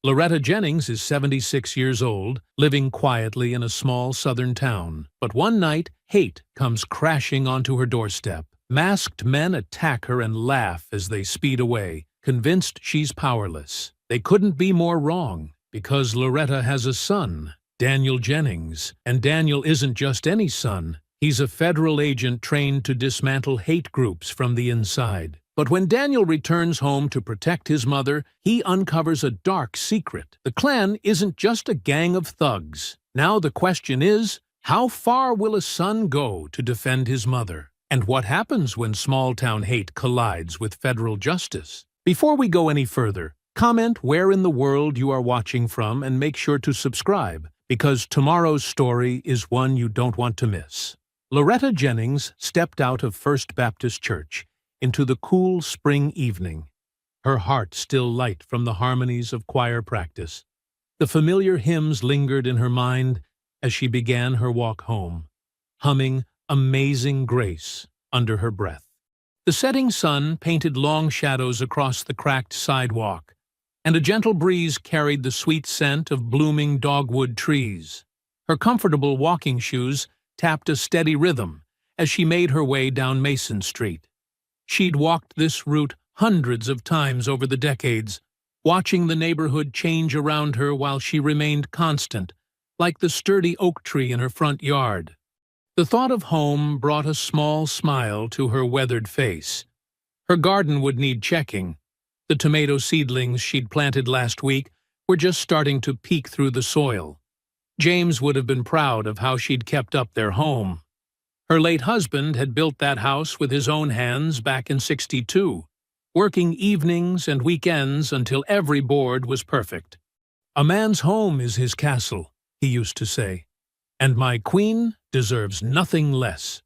Loretta Jennings is 76 years old, living quietly in a small southern town. But one night, hate comes crashing onto her doorstep. Masked men attack her and laugh as they speed away, convinced she's powerless. They couldn't be more wrong, because Loretta has a son, Daniel Jennings. And Daniel isn't just any son. He's a federal agent trained to dismantle hate groups from the inside. But when Daniel returns home to protect his mother, he uncovers a dark secret. The Klan isn't just a gang of thugs. Now the question is, how far will a son go to defend his mother? And what happens when small-town hate collides with federal justice? Before we go any further, comment where in the world you are watching from and make sure to subscribe, because tomorrow's story is one you don't want to miss. Loretta Jennings stepped out of First Baptist Church into the cool spring evening, her heart still light from the harmonies of choir practice. The familiar hymns lingered in her mind as she began her walk home, humming Amazing Grace under her breath. The setting sun painted long shadows across the cracked sidewalk, and a gentle breeze carried the sweet scent of blooming dogwood trees. Her comfortable walking shoes tapped a steady rhythm as she made her way down Mason Street. She'd walked this route hundreds of times over the decades, watching the neighborhood change around her while she remained constant, like the sturdy oak tree in her front yard. The thought of home brought a small smile to her weathered face. Her garden would need checking. The tomato seedlings she'd planted last week were just starting to peek through the soil. James would have been proud of how she'd kept up their home. Her late husband had built that house with his own hands back in '62, working evenings and weekends until every board was perfect. "A man's home is his castle," he used to say, "and my queen deserves nothing less."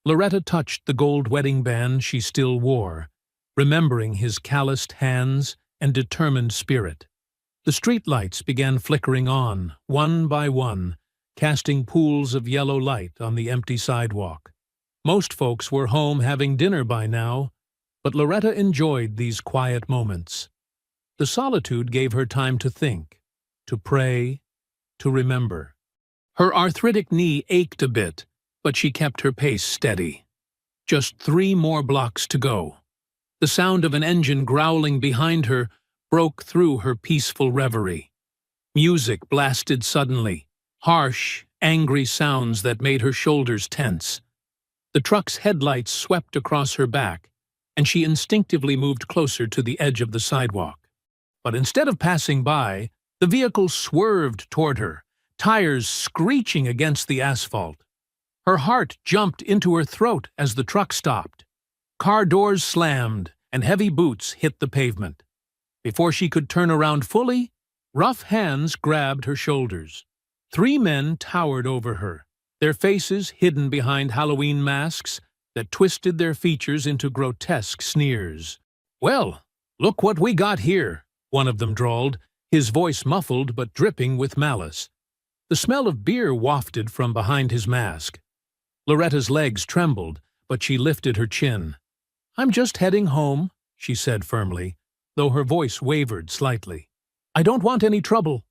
Loretta touched the gold wedding band she still wore, remembering his calloused hands and determined spirit. The streetlights began flickering on, one by one, casting pools of yellow light on the empty sidewalk. Most folks were home having dinner by now, but Loretta enjoyed these quiet moments. The solitude gave her time to think, to pray, to remember. Her arthritic knee ached a bit, but she kept her pace steady. Just 3 more blocks to go. The sound of an engine growling behind her broke through her peaceful reverie. Music blasted suddenly, harsh, angry sounds that made her shoulders tense. The truck's headlights swept across her back, and she instinctively moved closer to the edge of the sidewalk. But instead of passing by, the vehicle swerved toward her, tires screeching against the asphalt. Her heart jumped into her throat as the truck stopped. Car doors slammed, and heavy boots hit the pavement. Before she could turn around fully, rough hands grabbed her shoulders. 3 men towered over her, their faces hidden behind Halloween masks that twisted their features into grotesque sneers. "Well, look what we got here," one of them drawled, his voice muffled but dripping with malice. The smell of beer wafted from behind his mask. Loretta's legs trembled, but she lifted her chin. "I'm just heading home," she said firmly, though her voice wavered slightly. "I don't want any trouble."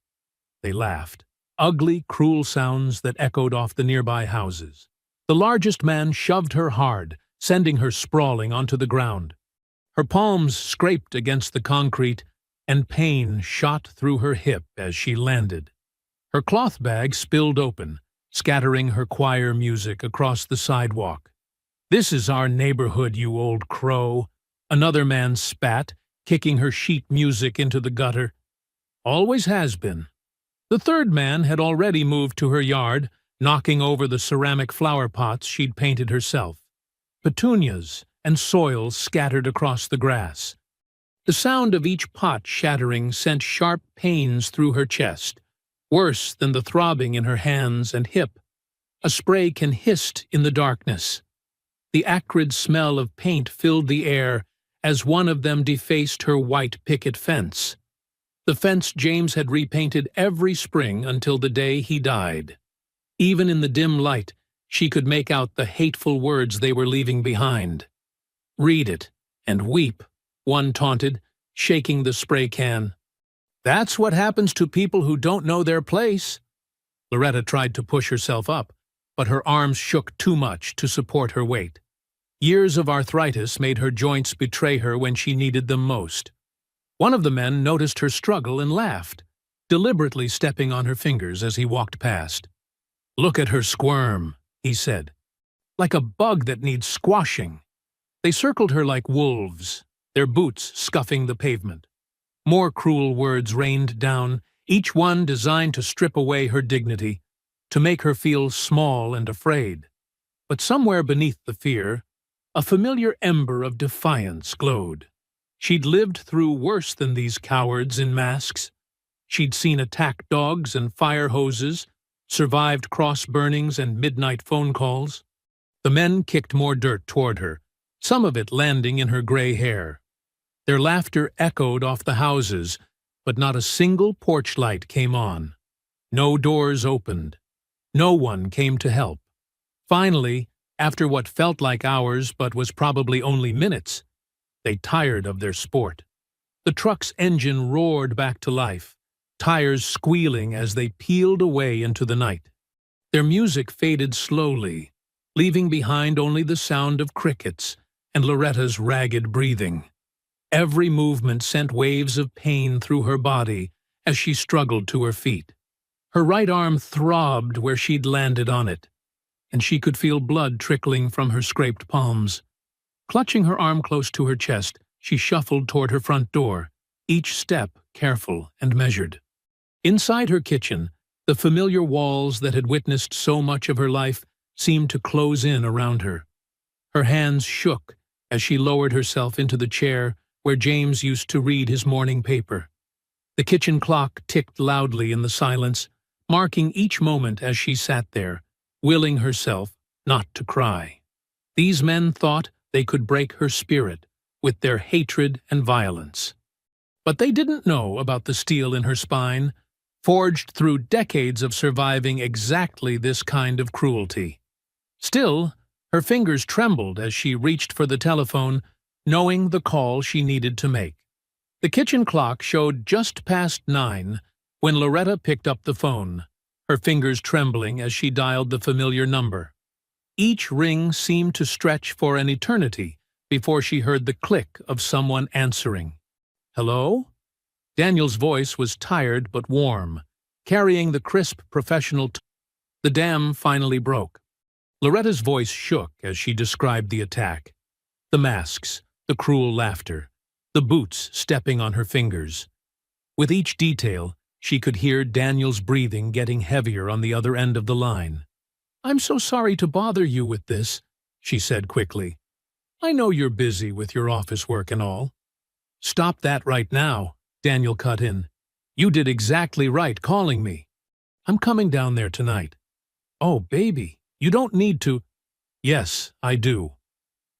They laughed. Ugly, cruel sounds that echoed off the nearby houses. The largest man shoved her hard, sending her sprawling onto the ground. Her palms scraped against the concrete, and pain shot through her hip as she landed. Her cloth bag spilled open, scattering her choir music across the sidewalk. "This is our neighborhood, you old crow," another man spat, kicking her sheet music into the gutter. "Always has been." The third man had already moved to her yard, knocking over the ceramic flower pots she'd painted herself. Petunias and soil scattered across the grass. The sound of each pot shattering sent sharp pains through her chest, worse than the throbbing in her hands and hip. A spray can hissed in the darkness. The acrid smell of paint filled the air as one of them defaced her white picket fence. The fence James had repainted every spring until the day he died. Even in the dim light, she could make out the hateful words they were leaving behind. "Read it and weep," one taunted, shaking the spray can. That's what happens to people who don't know their place. Loretta tried to push herself up, but her arms shook too much to support her weight. Years of arthritis made her joints betray her when she needed them most. One of the men noticed her struggle and laughed, deliberately stepping on her fingers as he walked past. "Look at her squirm," he said. "Like a bug that needs squashing." They circled her like wolves, their boots scuffing the pavement. More cruel words rained down, each one designed to strip away her dignity, to make her feel small and afraid. But somewhere beneath the fear, a familiar ember of defiance glowed. She'd lived through worse than these cowards in masks. She'd seen attack dogs and fire hoses, survived cross-burnings and midnight phone calls. The men kicked more dirt toward her, some of it landing in her gray hair. Their laughter echoed off the houses, but not a single porch light came on. No doors opened. No one came to help. Finally, after what felt like hours but was probably only minutes, they tired of their sport. The truck's engine roared back to life, tires squealing as they peeled away into the night. Their music faded slowly, leaving behind only the sound of crickets and Loretta's ragged breathing. Every movement sent waves of pain through her body as she struggled to her feet. Her right arm throbbed where she'd landed on it, and she could feel blood trickling from her scraped palms. Clutching her arm close to her chest, she shuffled toward her front door, each step careful and measured. Inside her kitchen, the familiar walls that had witnessed so much of her life seemed to close in around her. Her hands shook as she lowered herself into the chair where James used to read his morning paper. The kitchen clock ticked loudly in the silence, marking each moment as she sat there, willing herself not to cry. These men thought they could break her spirit with their hatred and violence. But they didn't know about the steel in her spine, forged through decades of surviving exactly this kind of cruelty. Still, her fingers trembled as she reached for the telephone, knowing the call she needed to make. The kitchen clock showed just past 9 when Loretta picked up the phone, her fingers trembling as she dialed the familiar number. Each ring seemed to stretch for an eternity before she heard the click of someone answering. "Hello?" Daniel's voice was tired but warm, carrying the crisp professional tone. The dam finally broke. Loretta's voice shook as she described the attack. The masks, the cruel laughter, the boots stepping on her fingers. With each detail, she could hear Daniel's breathing getting heavier on the other end of the line. "I'm so sorry to bother you with this," she said quickly. "I know you're busy with your office work and all." "Stop that right now," Daniel cut in. "You did exactly right calling me. I'm coming down there tonight." "Oh, baby, you don't need to." "Yes, I do.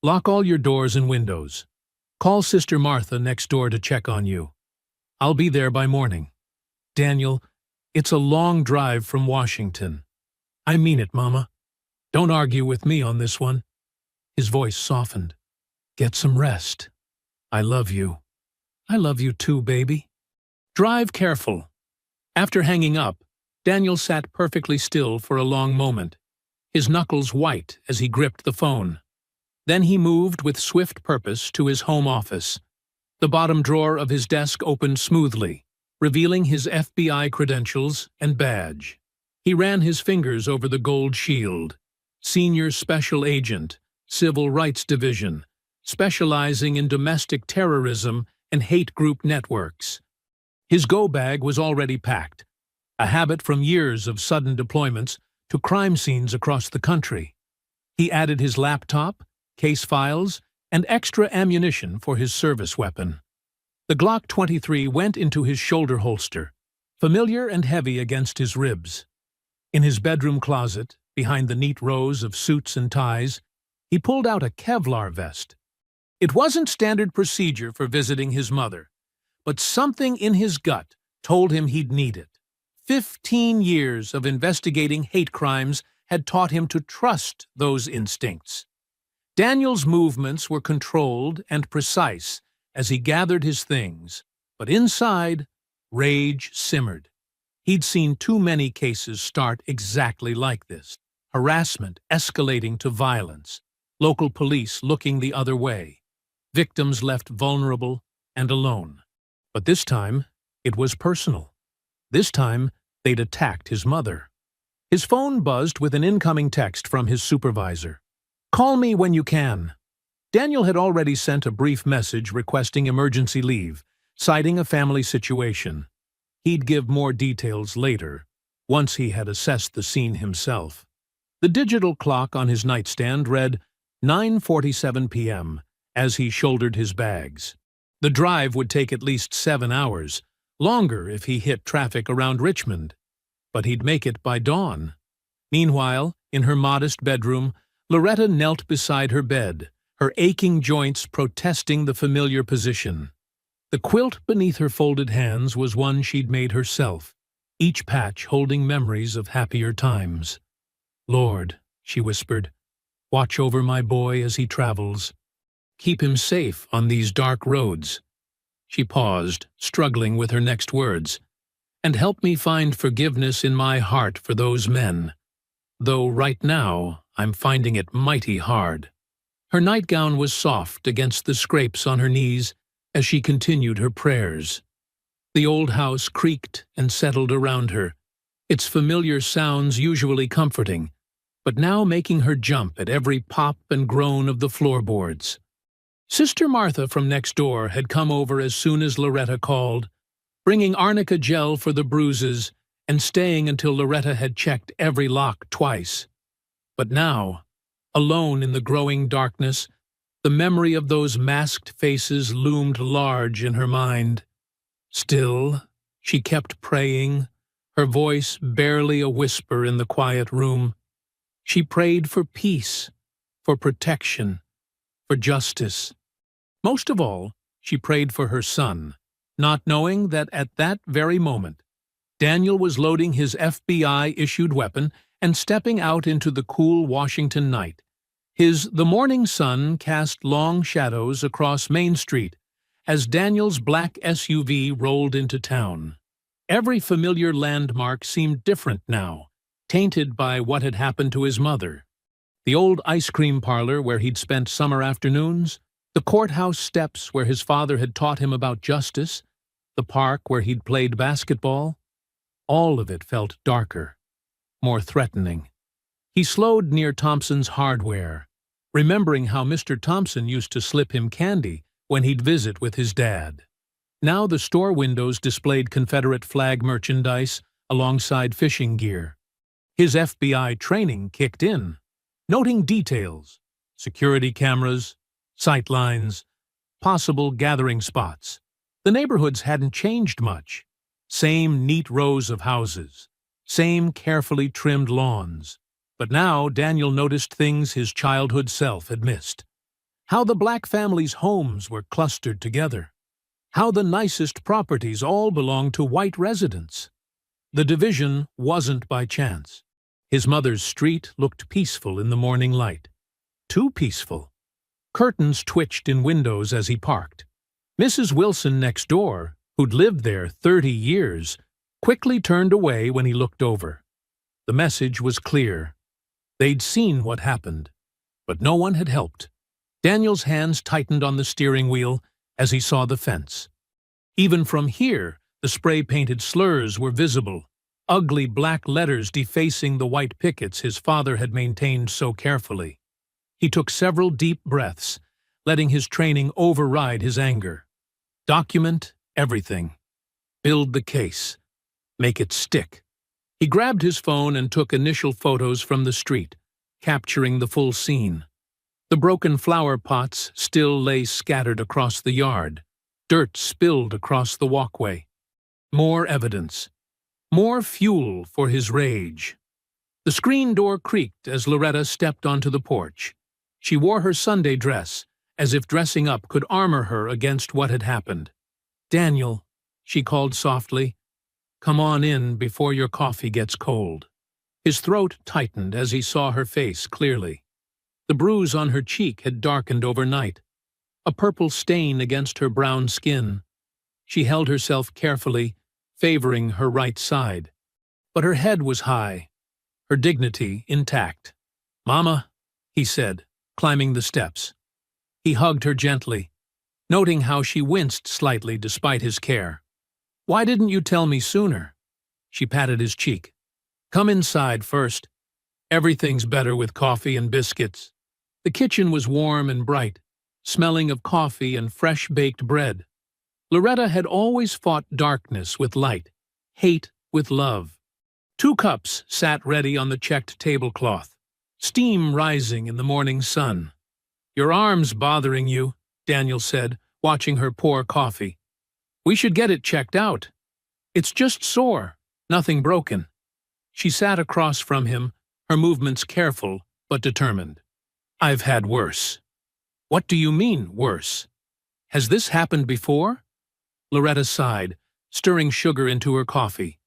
Lock all your doors and windows. Call Sister Martha next door to check on you. I'll be there by morning." "Daniel, it's a long drive from Washington." "I mean it, Mama. Don't argue with me on this one." His voice softened. "Get some rest. I love you." "I love you too, baby." "Drive careful." After hanging up, Daniel sat perfectly still for a long moment, his knuckles white as he gripped the phone. Then he moved with swift purpose to his home office. The bottom drawer of his desk opened smoothly, revealing his FBI credentials and badge. He ran his fingers over the gold shield. Senior Special Agent, Civil Rights Division, specializing in domestic terrorism and hate group networks. His go bag was already packed, a habit from years of sudden deployments to crime scenes across the country. He added his laptop, case files, and extra ammunition for his service weapon. The Glock 23 went into his shoulder holster, familiar and heavy against his ribs. In his bedroom closet, behind the neat rows of suits and ties, he pulled out a Kevlar vest. It wasn't standard procedure for visiting his mother, but something in his gut told him he'd need it. 15 years of investigating hate crimes had taught him to trust those instincts. Daniel's movements were controlled and precise as he gathered his things, but inside, Rage simmered. He'd seen too many cases start exactly like this. Harassment escalating to violence. Local police looking the other way. Victims left vulnerable and alone. But this time, it was personal. This time, they'd attacked his mother. His phone buzzed with an incoming text from his supervisor. "Call me when you can." Daniel had already sent a brief message requesting emergency leave, citing a family situation. He'd give more details later, once he had assessed the scene himself. The digital clock on his nightstand read 9:47 p.m. as he shouldered his bags. The drive would take at least 7 hours, longer if he hit traffic around Richmond. But he'd make it by dawn. Meanwhile, in her modest bedroom, Loretta knelt beside her bed, her aching joints protesting the familiar position. The quilt beneath her folded hands was one she'd made herself, each patch holding memories of happier times. "Lord," she whispered, "watch over my boy as he travels. Keep him safe on these dark roads." She paused, struggling with her next words. "And help me find forgiveness in my heart for those men. Though right now, I'm finding it mighty hard." Her nightgown was soft against the scrapes on her knees as she continued her prayers. The old house creaked and settled around her, its familiar sounds usually comforting, but now making her jump at every pop and groan of the floorboards. Sister Martha from next door had come over as soon as Loretta called, bringing arnica gel for the bruises and staying until Loretta had checked every lock twice. But now, alone in the growing darkness, the memory of those masked faces loomed large in her mind. Still, she kept praying, her voice barely a whisper in the quiet room. She prayed for peace, for protection, for justice. Most of all, she prayed for her son, not knowing that at that very moment, Daniel was loading his FBI-issued weapon and stepping out into the cool Washington night. The morning sun cast long shadows across Main Street as Daniel's black SUV rolled into town. Every familiar landmark seemed different now, tainted by what had happened to his mother. The old ice cream parlor where he'd spent summer afternoons, the courthouse steps where his father had taught him about justice, the park where he'd played basketball. All of it felt darker, more threatening. He slowed near Thompson's Hardware, remembering how Mr. Thompson used to slip him candy when he'd visit with his dad. Now the store windows displayed Confederate flag merchandise alongside fishing gear. His FBI training kicked in, noting details, security cameras, sight lines, possible gathering spots. The neighborhoods hadn't changed much. Same neat rows of houses, same carefully trimmed lawns. But now Daniel noticed things his childhood self had missed. How the black families' homes were clustered together. How the nicest properties all belonged to white residents. The division wasn't by chance. His mother's street looked peaceful in the morning light. Too peaceful. Curtains twitched in windows as he parked. Mrs. Wilson next door, who'd lived there 30 years, quickly turned away when he looked over. The message was clear. They'd seen what happened, but no one had helped. Daniel's hands tightened on the steering wheel as he saw the fence. Even from here, the spray-painted slurs were visible, ugly black letters defacing the white pickets his father had maintained so carefully. He took several deep breaths, letting his training override his anger. Document everything. Build the case. Make it stick. He grabbed his phone and took initial photos from the street, capturing the full scene. The broken flower pots still lay scattered across the yard. Dirt spilled across the walkway. More evidence. More fuel for his rage. The screen door creaked as Loretta stepped onto the porch. She wore her Sunday dress, as if dressing up could armor her against what had happened. "Daniel," she called softly, "come on in before your coffee gets cold." His throat tightened as he saw her face clearly. The bruise on her cheek had darkened overnight, a purple stain against her brown skin. She held herself carefully, favoring her right side. But her head was high, her dignity intact. "Mama," he said, climbing the steps. He hugged her gently, noting how she winced slightly despite his care. "Why didn't you tell me sooner?" She patted his cheek. "Come inside first. Everything's better with coffee and biscuits." The kitchen was warm and bright, smelling of coffee and fresh-baked bread. Loretta had always fought darkness with light, hate with love. 2 cups sat ready on the checked tablecloth, steam rising in the morning sun. "Your arm's bothering you," Daniel said, watching her pour coffee. "We should get it checked out." "It's just sore, nothing broken." She sat across from him, her movements careful but determined. "I've had worse." "What do you mean, worse? Has this happened before?" Loretta sighed, stirring sugar into her coffee.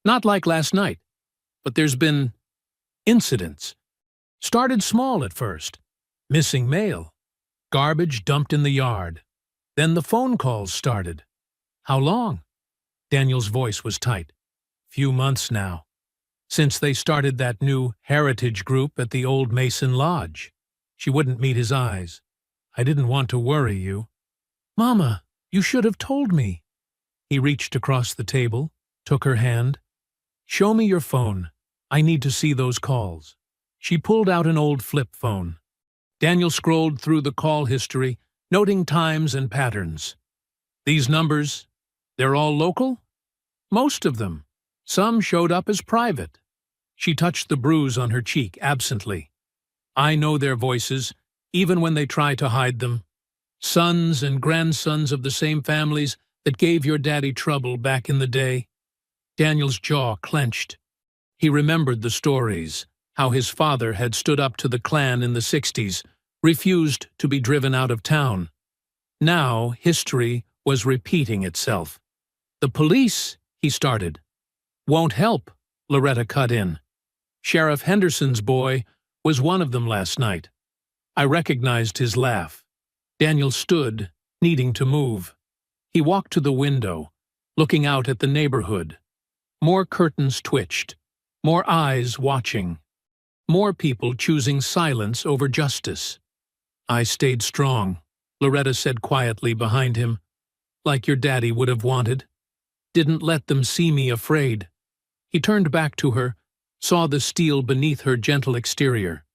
"Not like last night, but there's been incidents. Started small at first. Missing mail. Garbage dumped in the yard. Then the phone calls started." "How long?" Daniel's voice was tight. "Few months now. Since they started that new heritage group at the old Mason Lodge." She wouldn't meet his eyes. "I didn't want to worry you." "Mama, you should have told me." He reached across the table, took her hand. "Show me your phone. I need to see those calls." She pulled out an old flip phone. Daniel scrolled through the call history, noting times and patterns. "These numbers, they're all local?" "Most of them. Some showed up as private." She touched the bruise on her cheek absently. "I know their voices, even when they try to hide them. Sons and grandsons of the same families that gave your daddy trouble back in the day." Daniel's jaw clenched. He remembered the stories, how his father had stood up to the Klan in the 60s, refused to be driven out of town. Now history was repeating itself. "The police," he started. "Won't help," Loretta cut in. "Sheriff Henderson's boy was one of them last night." I recognized his laugh. Daniel stood, needing to move. He walked to the window, looking out at the neighborhood. More curtains twitched, more eyes watching, more people choosing silence over justice. "I stayed strong," Loretta said quietly behind him, "like your daddy would have wanted. Didn't let them see me afraid." He turned back to her, saw the steel beneath her gentle exterior.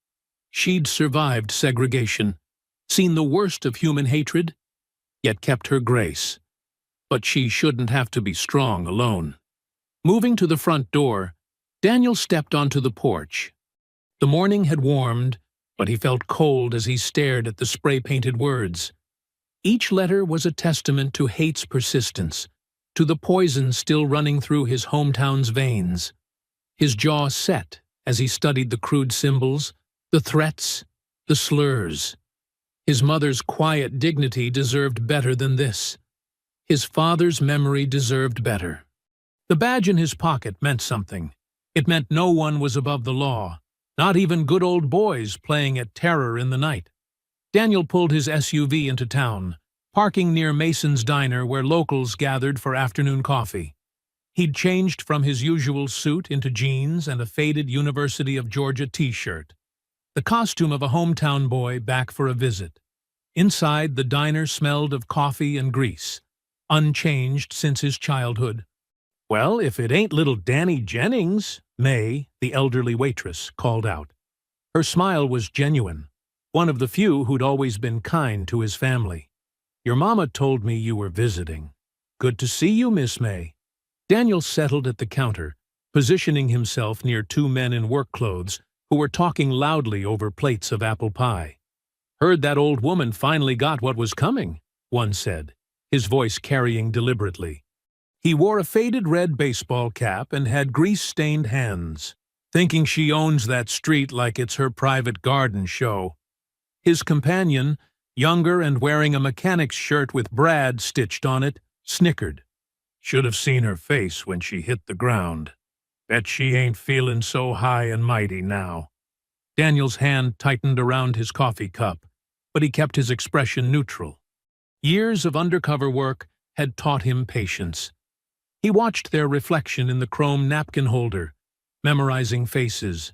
She'd survived segregation, seen the worst of human hatred, yet kept her grace. But she shouldn't have to be strong alone. Moving to the front door, Daniel stepped onto the porch. The morning had warmed, but he felt cold as he stared at the spray-painted words. Each letter was a testament to hate's persistence, to the poison still running through his hometown's veins. His jaw set as he studied the crude symbols, the threats, the slurs. His mother's quiet dignity deserved better than this. His father's memory deserved better. The badge in his pocket meant something. It meant no one was above the law, not even good old boys playing at terror in the night. Daniel pulled his SUV into town, parking near Mason's Diner where locals gathered for afternoon coffee. He'd changed from his usual suit into jeans and a faded University of Georgia t-shirt, the costume of a hometown boy back for a visit. Inside, the diner smelled of coffee and grease, unchanged since his childhood. "Well, if it ain't little Danny Jennings," May, the elderly waitress, called out. Her smile was genuine, one of the few who'd always been kind to his family. "Your mama told me you were visiting. Good to see you, Miss May." Daniel settled at the counter, positioning himself near 2 men in work clothes who were talking loudly over plates of apple pie. "Heard that old woman finally got what was coming," one said, his voice carrying deliberately. He wore a faded red baseball cap and had grease-stained hands, thinking she owns that street like it's her private garden show. His companion, younger and wearing a mechanic's shirt with Brad stitched on it, snickered. "Should have seen her face when she hit the ground. Bet she ain't feeling so high and mighty now." Daniel's hand tightened around his coffee cup, but he kept his expression neutral. Years of undercover work had taught him patience. He watched their reflection in the chrome napkin holder, memorizing faces.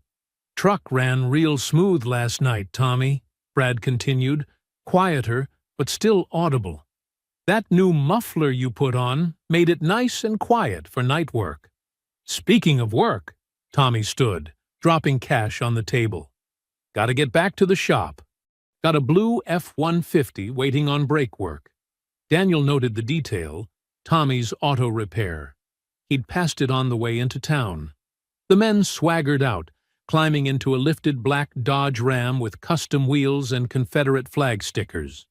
"Truck ran real smooth last night, Tommy," Brad continued, quieter but still audible. "That new muffler you put on made it nice and quiet for night work." "Speaking of work," Tommy stood, dropping cash on the table. "Gotta get back to the shop. Got a blue F-150 waiting on brake work." Daniel noted the detail, Tommy's auto repair. He'd passed it on the way into town. The men swaggered out, climbing into a lifted black Dodge Ram with custom wheels and Confederate flag stickers.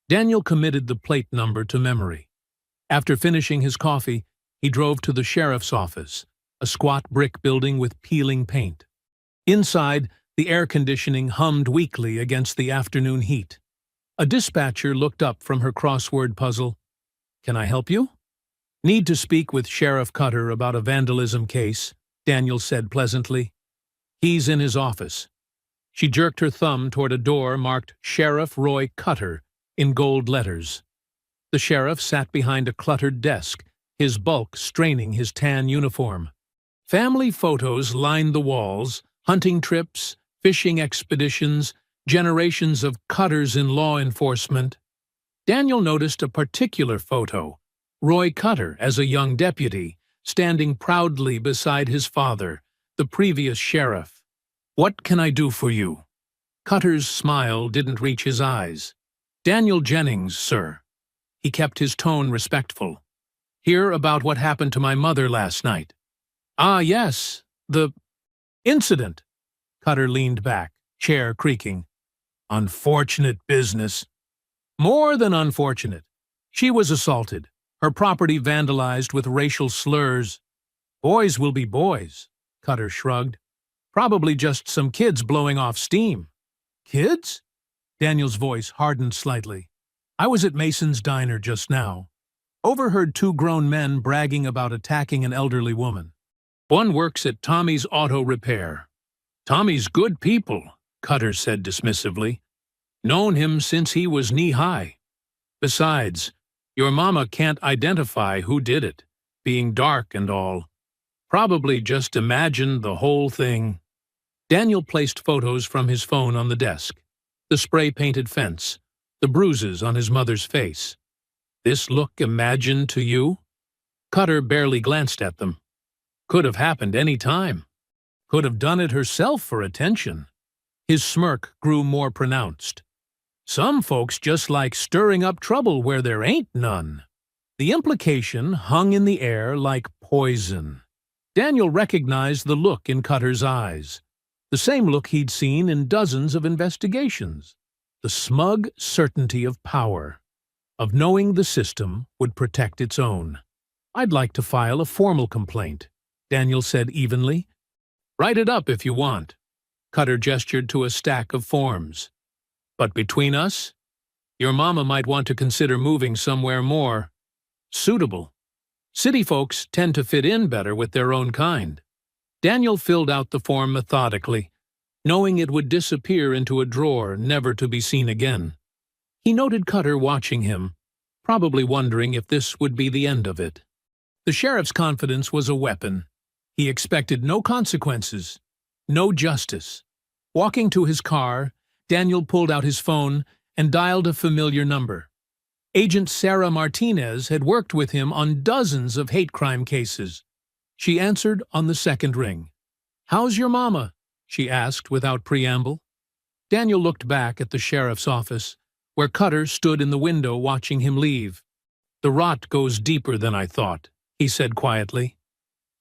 Daniel committed the plate number to memory. After finishing his coffee, he drove to the sheriff's office, a squat brick building with peeling paint. Inside, the air conditioning hummed weakly against the afternoon heat. A dispatcher looked up from her crossword puzzle. "Can I help you?" "Need to speak with Sheriff Cutter about a vandalism case," Daniel said pleasantly. "He's in his office." She jerked her thumb toward a door marked Sheriff Roy Cutter in gold letters. The sheriff sat behind a cluttered desk, his bulk straining his tan uniform. Family photos lined the walls, hunting trips, fishing expeditions, generations of Cutters in law enforcement. Daniel noticed a particular photo, Roy Cutter as a young deputy, standing proudly beside his father, the previous sheriff. "What can I do for you?" Cutter's smile didn't reach his eyes. "Daniel Jennings, sir." He kept his tone respectful. "Hear about what happened to my mother last night." "Ah, yes, the incident." Cutter leaned back, chair creaking. "Unfortunate business." "More than unfortunate. She was assaulted, her property vandalized with racial slurs." "Boys will be boys," Cutter shrugged. "Probably just some kids blowing off steam." "Kids?" Daniel's voice hardened slightly. "I was at Mason's diner just now. Overheard two grown men bragging about attacking an elderly woman. One works at Tommy's auto repair." "Tommy's good people," Cutter said dismissively. "Known him since he was knee-high. Besides, your mama can't identify who did it, being dark and all. Probably just imagined the whole thing." Daniel placed photos from his phone on the desk. The spray-painted fence, the bruises on his mother's face. "This look imagined to you?" Cutter barely glanced at them. "Could have happened any time. Could have done it herself for attention." His smirk grew more pronounced. "Some folks just like stirring up trouble where there ain't none." The implication hung in the air like poison. Daniel recognized the look in Cutter's eyes, the same look he'd seen in dozens of investigations. The smug certainty of power, of knowing the system would protect its own. "I'd like to file a formal complaint," Daniel said evenly. "Write it up if you want." Cutter gestured to a stack of forms. "But between us, your mama might want to consider moving somewhere more suitable. City folks tend to fit in better with their own kind." Daniel filled out the form methodically, knowing it would disappear into a drawer never to be seen again. He noted Cutter watching him, probably wondering if this would be the end of it. The sheriff's confidence was a weapon. He expected no consequences, no justice. Walking to his car, Daniel pulled out his phone and dialed a familiar number. Agent Sarah Martinez had worked with him on dozens of hate crime cases. She answered on the second ring. "How's your mama?" she asked without preamble. Daniel looked back at the sheriff's office, where Cutter stood in the window watching him leave. "The rot goes deeper than I thought," he said quietly.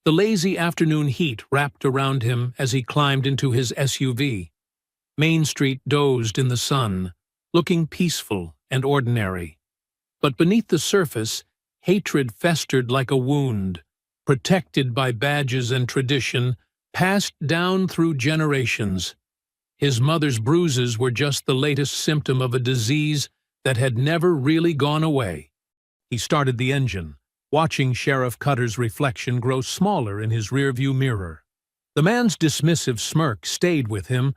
The lazy afternoon heat wrapped around him as he climbed into his SUV. Main Street dozed in the sun, looking peaceful and ordinary. But beneath the surface, hatred festered like a wound, protected by badges and tradition, passed down through generations. His mother's bruises were just the latest symptom of a disease that had never really gone away. He started the engine, watching Sheriff Cutter's reflection grow smaller in his rearview mirror. The man's dismissive smirk stayed with him,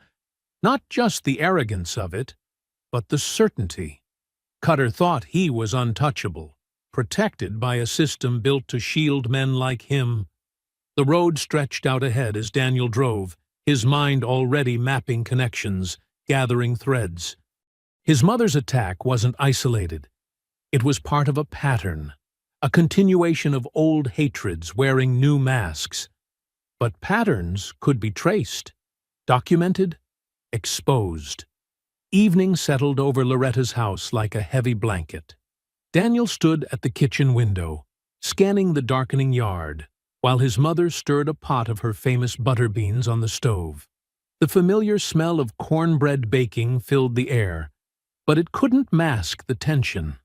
not just the arrogance of it, but the certainty. Cutter thought he was untouchable, protected by a system built to shield men like him. The road stretched out ahead as Daniel drove, his mind already mapping connections, gathering threads. His mother's attack wasn't isolated. It was part of a pattern, a continuation of old hatreds wearing new masks. But patterns could be traced, documented, exposed. Evening settled over Loretta's house like a heavy blanket. Daniel stood at the kitchen window, scanning the darkening yard, while his mother stirred a pot of her famous butter beans on the stove. The familiar smell of cornbread baking filled the air, but it couldn't mask the tension.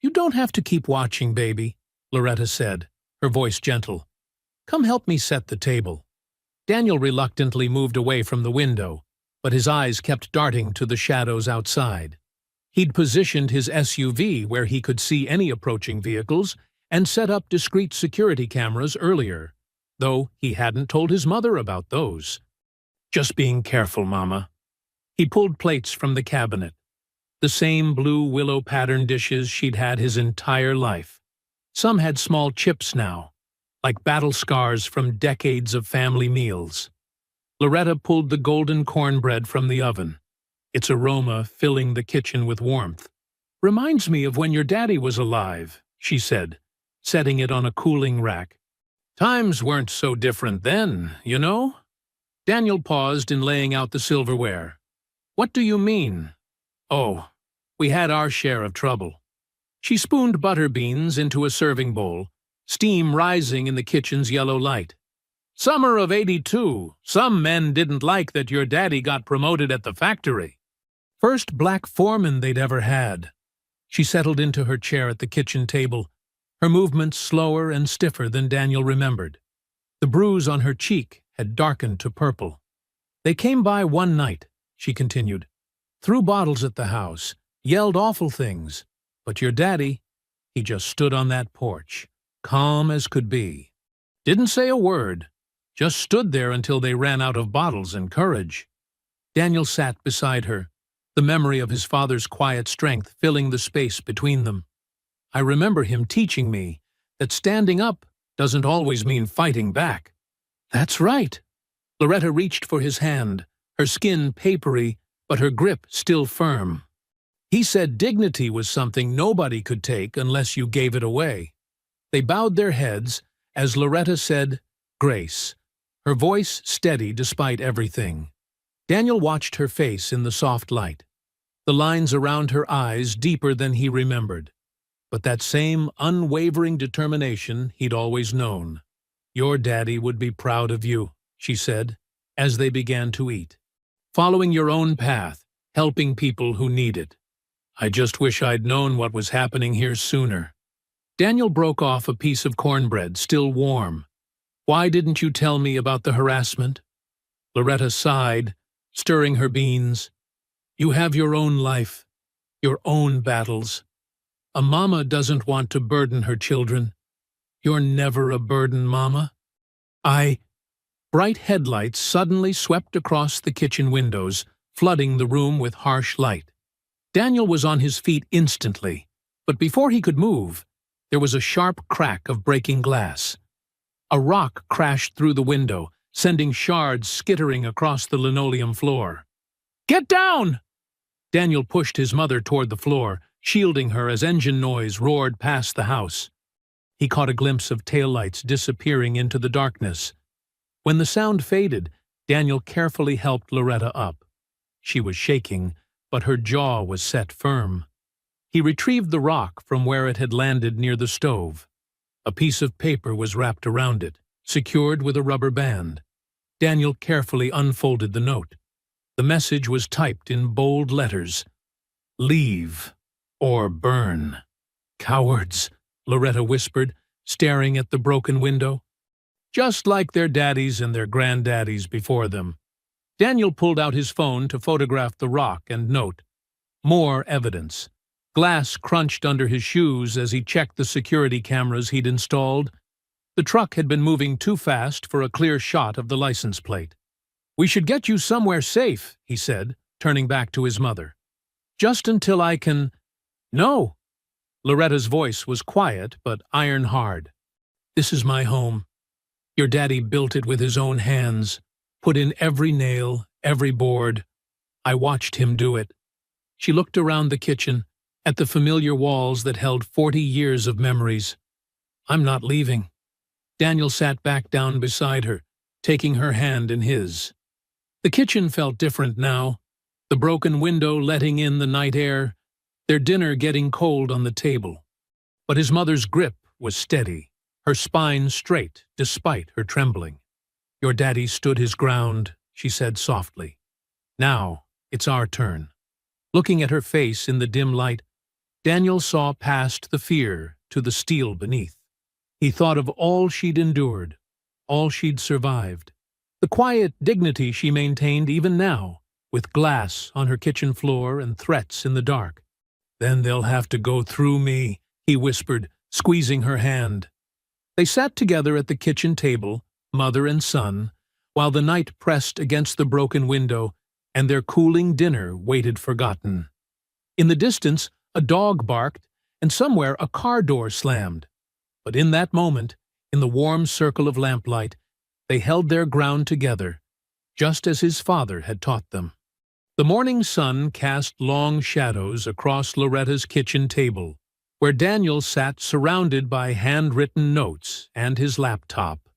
"You don't have to keep watching, baby," Loretta said, her voice gentle. "Come help me set the table." Daniel reluctantly moved away from the window, but his eyes kept darting to the shadows outside. He'd positioned his SUV where he could see any approaching vehicles and set up discreet security cameras earlier, though he hadn't told his mother about those. "Just being careful, Mama." He pulled plates from the cabinet, the same blue willow pattern dishes she'd had his entire life. Some had small chips now, like battle scars from decades of family meals. Loretta pulled the golden cornbread from the oven, its aroma filling the kitchen with warmth. "Reminds me of when your daddy was alive," she said, setting it on a cooling rack. "Times weren't so different then, you know?" Daniel paused in laying out the silverware. "What do you mean?" "Oh, we had our share of trouble." She spooned butter beans into a serving bowl, steam rising in the kitchen's yellow light. "Summer of '82, some men didn't like that your daddy got promoted at the factory." First black foreman they'd ever had. She settled into her chair at the kitchen table, her movements slower and stiffer than Daniel remembered. The bruise on her cheek had darkened to purple. "They came by one night," she continued. "Threw bottles at the house, yelled awful things. But your daddy, he just stood on that porch, calm as could be. Didn't say a word. Just stood there until they ran out of bottles and courage." Daniel sat beside her, the memory of his father's quiet strength filling the space between them. "I remember him teaching me that standing up doesn't always mean fighting back." "That's right." Loretta reached for his hand, her skin papery, but her grip still firm. "He said dignity was something nobody could take unless you gave it away." They bowed their heads as Loretta said, "Grace," her voice steady despite everything. Daniel watched her face in the soft light, the lines around her eyes deeper than he remembered, but that same unwavering determination he'd always known. "Your daddy would be proud of you," she said, as they began to eat. "Following your own path, helping people who need it. I just wish I'd known what was happening here sooner." Daniel broke off a piece of cornbread, still warm. "Why didn't you tell me about the harassment?" Loretta sighed, stirring her beans. "You have your own life, your own battles. A mama doesn't want to burden her children. You're never a burden, Mama." Bright headlights suddenly swept across the kitchen windows, flooding the room with harsh light. Daniel was on his feet instantly, but before he could move, there was a sharp crack of breaking glass. A rock crashed through the window, sending shards skittering across the linoleum floor. "Get down!" Daniel pushed his mother toward the floor, shielding her as engine noise roared past the house. He caught a glimpse of taillights disappearing into the darkness. When the sound faded, Daniel carefully helped Loretta up. She was shaking, but her jaw was set firm. He retrieved the rock from where it had landed near the stove. A piece of paper was wrapped around it, secured with a rubber band. Daniel carefully unfolded the note. The message was typed in bold letters. "Leave or burn." "Cowards," Loretta whispered, staring at the broken window. "Just like their daddies and their granddaddies before them." Daniel pulled out his phone to photograph the rock and note. More evidence. Glass crunched under his shoes as he checked the security cameras he'd installed. The truck had been moving too fast for a clear shot of the license plate. "We should get you somewhere safe," he said, turning back to his mother. "Just until I can—" "No." Loretta's voice was quiet but iron hard. "This is my home. Your daddy built it with his own hands, put in every nail, every board. I watched him do it." She looked around the kitchen, at the familiar walls that held 40 years of memories. "I'm not leaving." Daniel sat back down beside her, taking her hand in his. The kitchen felt different now, the broken window letting in the night air, their dinner getting cold on the table. But his mother's grip was steady, her spine straight despite her trembling. "Your daddy stood his ground," she said softly. "Now it's our turn." Looking at her face in the dim light, Daniel saw past the fear to the steel beneath. He thought of all she'd endured, all she'd survived, the quiet dignity she maintained even now, with glass on her kitchen floor and threats in the dark. "Then they'll have to go through me," he whispered, squeezing her hand. They sat together at the kitchen table, mother and son, while the night pressed against the broken window and their cooling dinner waited forgotten. In the distance, a dog barked, and somewhere a car door slammed. But in that moment, in the warm circle of lamplight, they held their ground together, just as his father had taught them. The morning sun cast long shadows across Loretta's kitchen table, where Daniel sat surrounded by handwritten notes and his laptop.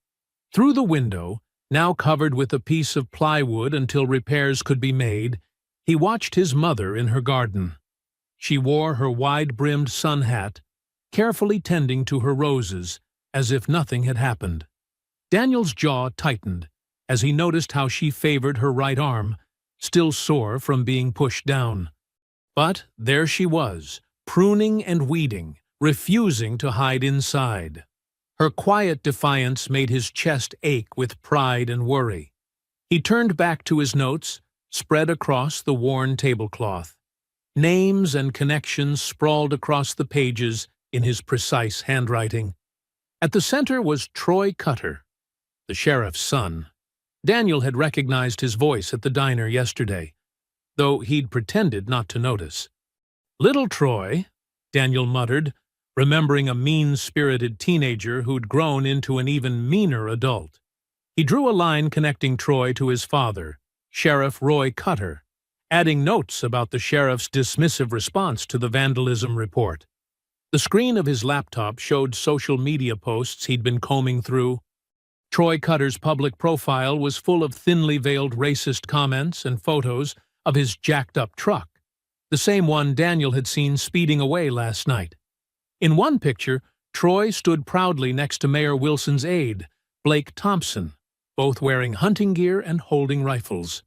Through the window, now covered with a piece of plywood until repairs could be made, he watched his mother in her garden. She wore her wide-brimmed sun hat, carefully tending to her roses, as if nothing had happened. Daniel's jaw tightened as he noticed how she favored her right arm, still sore from being pushed down. But there she was, pruning and weeding, refusing to hide inside. Her quiet defiance made his chest ache with pride and worry. He turned back to his notes, spread across the worn tablecloth. Names and connections sprawled across the pages in his precise handwriting. At the center was Troy Cutter, the sheriff's son. Daniel had recognized his voice at the diner yesterday, though he'd pretended not to notice. "Little Troy," Daniel muttered, remembering a mean-spirited teenager who'd grown into an even meaner adult. He drew a line connecting Troy to his father, Sheriff Roy Cutter, adding notes about the sheriff's dismissive response to the vandalism report. The screen of his laptop showed social media posts he'd been combing through. Troy Cutter's public profile was full of thinly veiled racist comments and photos of his jacked-up truck, the same one Daniel had seen speeding away last night. In one picture, Troy stood proudly next to Mayor Wilson's aide, Blake Thompson, both wearing hunting gear and holding rifles.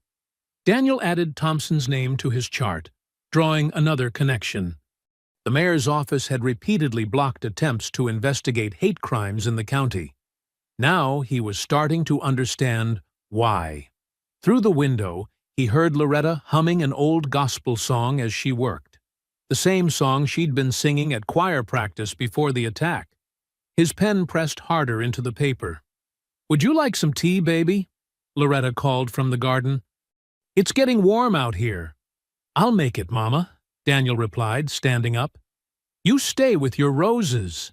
Daniel added Thompson's name to his chart, drawing another connection. The mayor's office had repeatedly blocked attempts to investigate hate crimes in the county. Now he was starting to understand why. Through the window, he heard Loretta humming an old gospel song as she worked, the same song she'd been singing at choir practice before the attack. His pen pressed harder into the paper. "Would you like some tea, baby?" Loretta called from the garden. "It's getting warm out here." "I'll make it, Mama," Daniel replied, standing up. "You stay with your roses."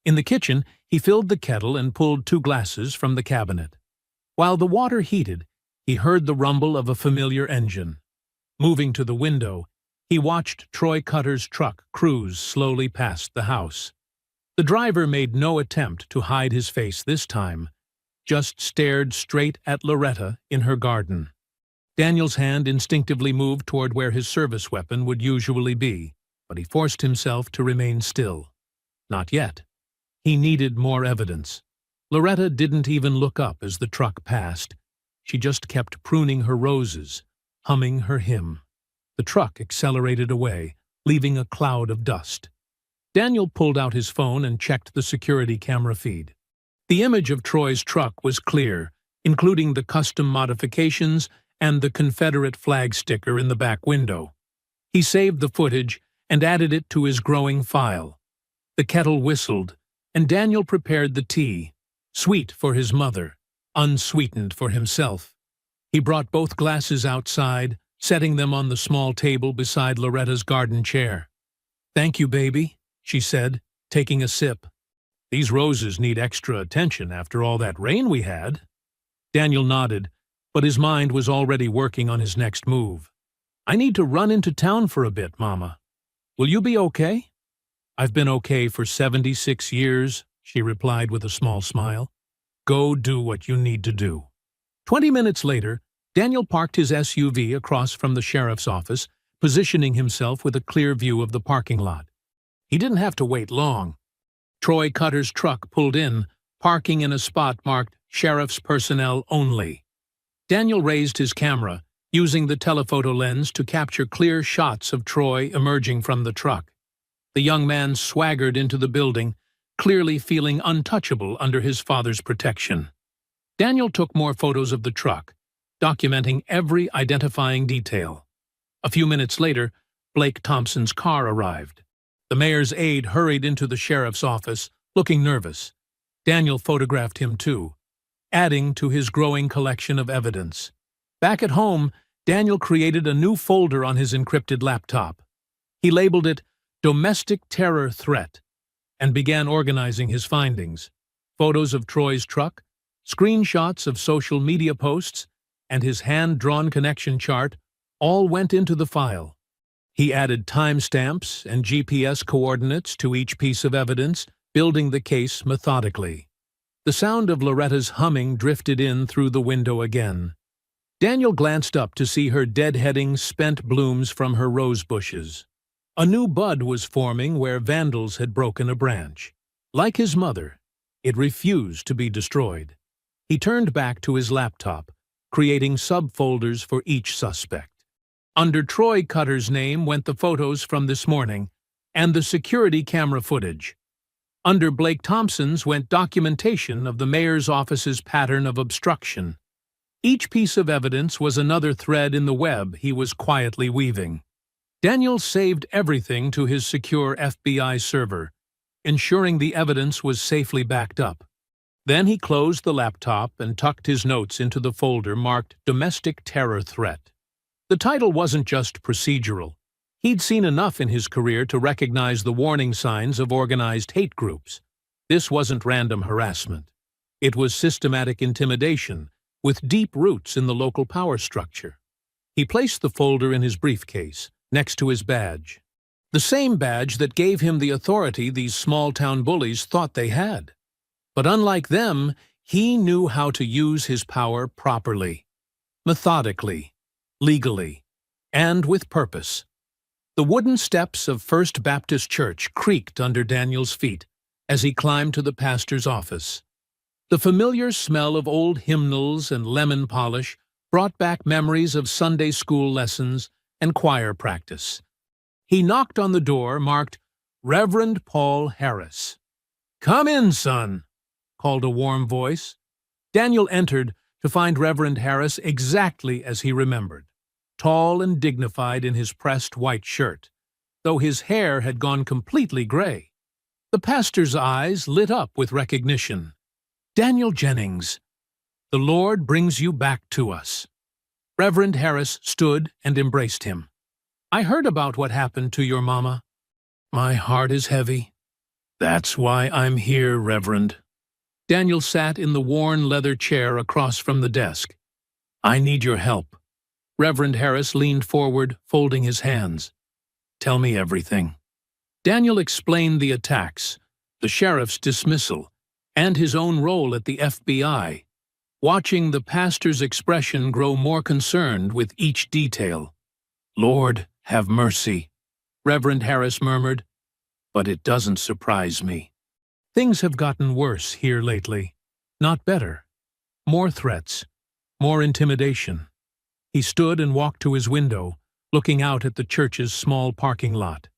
In the kitchen, he filled the kettle and pulled 2 glasses from the cabinet. While the water heated, he heard the rumble of a familiar engine. Moving to the window, he watched Troy Cutter's truck cruise slowly past the house. The driver made no attempt to hide his face this time, just stared straight at Loretta in her garden. Daniel's hand instinctively moved toward where his service weapon would usually be, but he forced himself to remain still. Not yet. He needed more evidence. Loretta didn't even look up as the truck passed. She just kept pruning her roses, humming her hymn. The truck accelerated away, leaving a cloud of dust. Daniel pulled out his phone and checked the security camera feed. The image of Troy's truck was clear, including the custom modifications and the Confederate flag sticker in the back window. He saved the footage and added it to his growing file. The kettle whistled, and Daniel prepared the tea, sweet for his mother, unsweetened for himself. He brought both glasses outside, setting them on the small table beside Loretta's garden chair. "Thank you, baby," she said, taking a sip. These roses need extra attention after all that rain we had. Daniel nodded, but his mind was already working on his next move. I need to run into town for a bit, Mama. Will you be okay? I've been okay for 76 years, she replied with a small smile. Go do what you need to do. 20 minutes later, Daniel parked his SUV across from the sheriff's office, positioning himself with a clear view of the parking lot. He didn't have to wait long. Troy Cutter's truck pulled in, parking in a spot marked Sheriff's Personnel Only. Daniel raised his camera, using the telephoto lens to capture clear shots of Troy emerging from the truck. The young man swaggered into the building, clearly feeling untouchable under his father's protection. Daniel took more photos of the truck, documenting every identifying detail. A few minutes later, Blake Thompson's car arrived. The mayor's aide hurried into the sheriff's office, looking nervous. Daniel photographed him too, adding to his growing collection of evidence. Back at home, Daniel created a new folder on his encrypted laptop. He labeled it Domestic Terror Threat and began organizing his findings. Photos of Troy's truck, screenshots of social media posts, and his hand-drawn connection chart all went into the file. He added timestamps and GPS coordinates to each piece of evidence, building the case methodically. The sound of Loretta's humming drifted in through the window again. Daniel glanced up to see her deadheading spent blooms from her rose bushes. A new bud was forming where vandals had broken a branch. Like his mother, it refused to be destroyed. He turned back to his laptop, creating subfolders for each suspect. Under Troy Cutter's name went the photos from this morning and the security camera footage. Under Blake Thompson's went documentation of the mayor's office's pattern of obstruction. Each piece of evidence was another thread in the web he was quietly weaving. Daniel saved everything to his secure FBI server, ensuring the evidence was safely backed up. Then he closed the laptop and tucked his notes into the folder marked Domestic Terror Threat. The title wasn't just procedural. He'd seen enough in his career to recognize the warning signs of organized hate groups. This wasn't random harassment. It was systematic intimidation, with deep roots in the local power structure. He placed the folder in his briefcase, next to his badge. The same badge that gave him the authority these small-town bullies thought they had. But unlike them, he knew how to use his power properly, methodically, legally, and with purpose. The wooden steps of First Baptist Church creaked under Daniel's feet as he climbed to the pastor's office. The familiar smell of old hymnals and lemon polish brought back memories of Sunday school lessons and choir practice. He knocked on the door marked Reverend Paul Harris. "Come in, son," called a warm voice. Daniel entered to find Reverend Harris exactly as he remembered, tall and dignified in his pressed white shirt, though his hair had gone completely gray. The pastor's eyes lit up with recognition. "Daniel Jennings, the Lord brings you back to us." Reverend Harris stood and embraced him. "I heard about what happened to your mama. My heart is heavy. That's why I'm here, Reverend." Daniel sat in the worn leather chair across from the desk. "I need your help." Reverend Harris leaned forward, folding his hands. "Tell me everything." Daniel explained the attacks, the sheriff's dismissal, and his own role at the FBI, watching the pastor's expression grow more concerned with each detail. "Lord, have mercy," Reverend Harris murmured, "but it doesn't surprise me. Things have gotten worse here lately, not better. More threats, more intimidation." He stood and walked to his window, looking out at the church's small parking lot.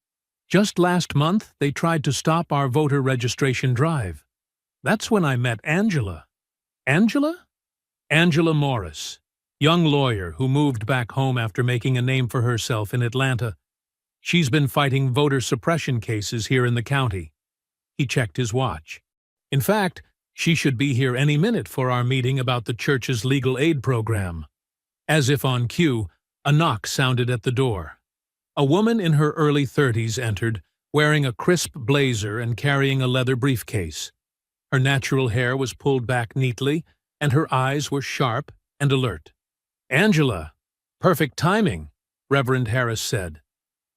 "Just last month, they tried to stop our voter registration drive. That's when I met Angela." "Angela?" "Angela Morris, young lawyer who moved back home after making a name for herself in Atlanta. She's been fighting voter suppression cases here in the county." He checked his watch. "In fact, she should be here any minute for our meeting about the church's legal aid program." As if on cue, a knock sounded at the door. A woman in her early 30s entered, wearing a crisp blazer and carrying a leather briefcase. Her natural hair was pulled back neatly, and her eyes were sharp and alert. "Angela, perfect timing," Reverend Harris said.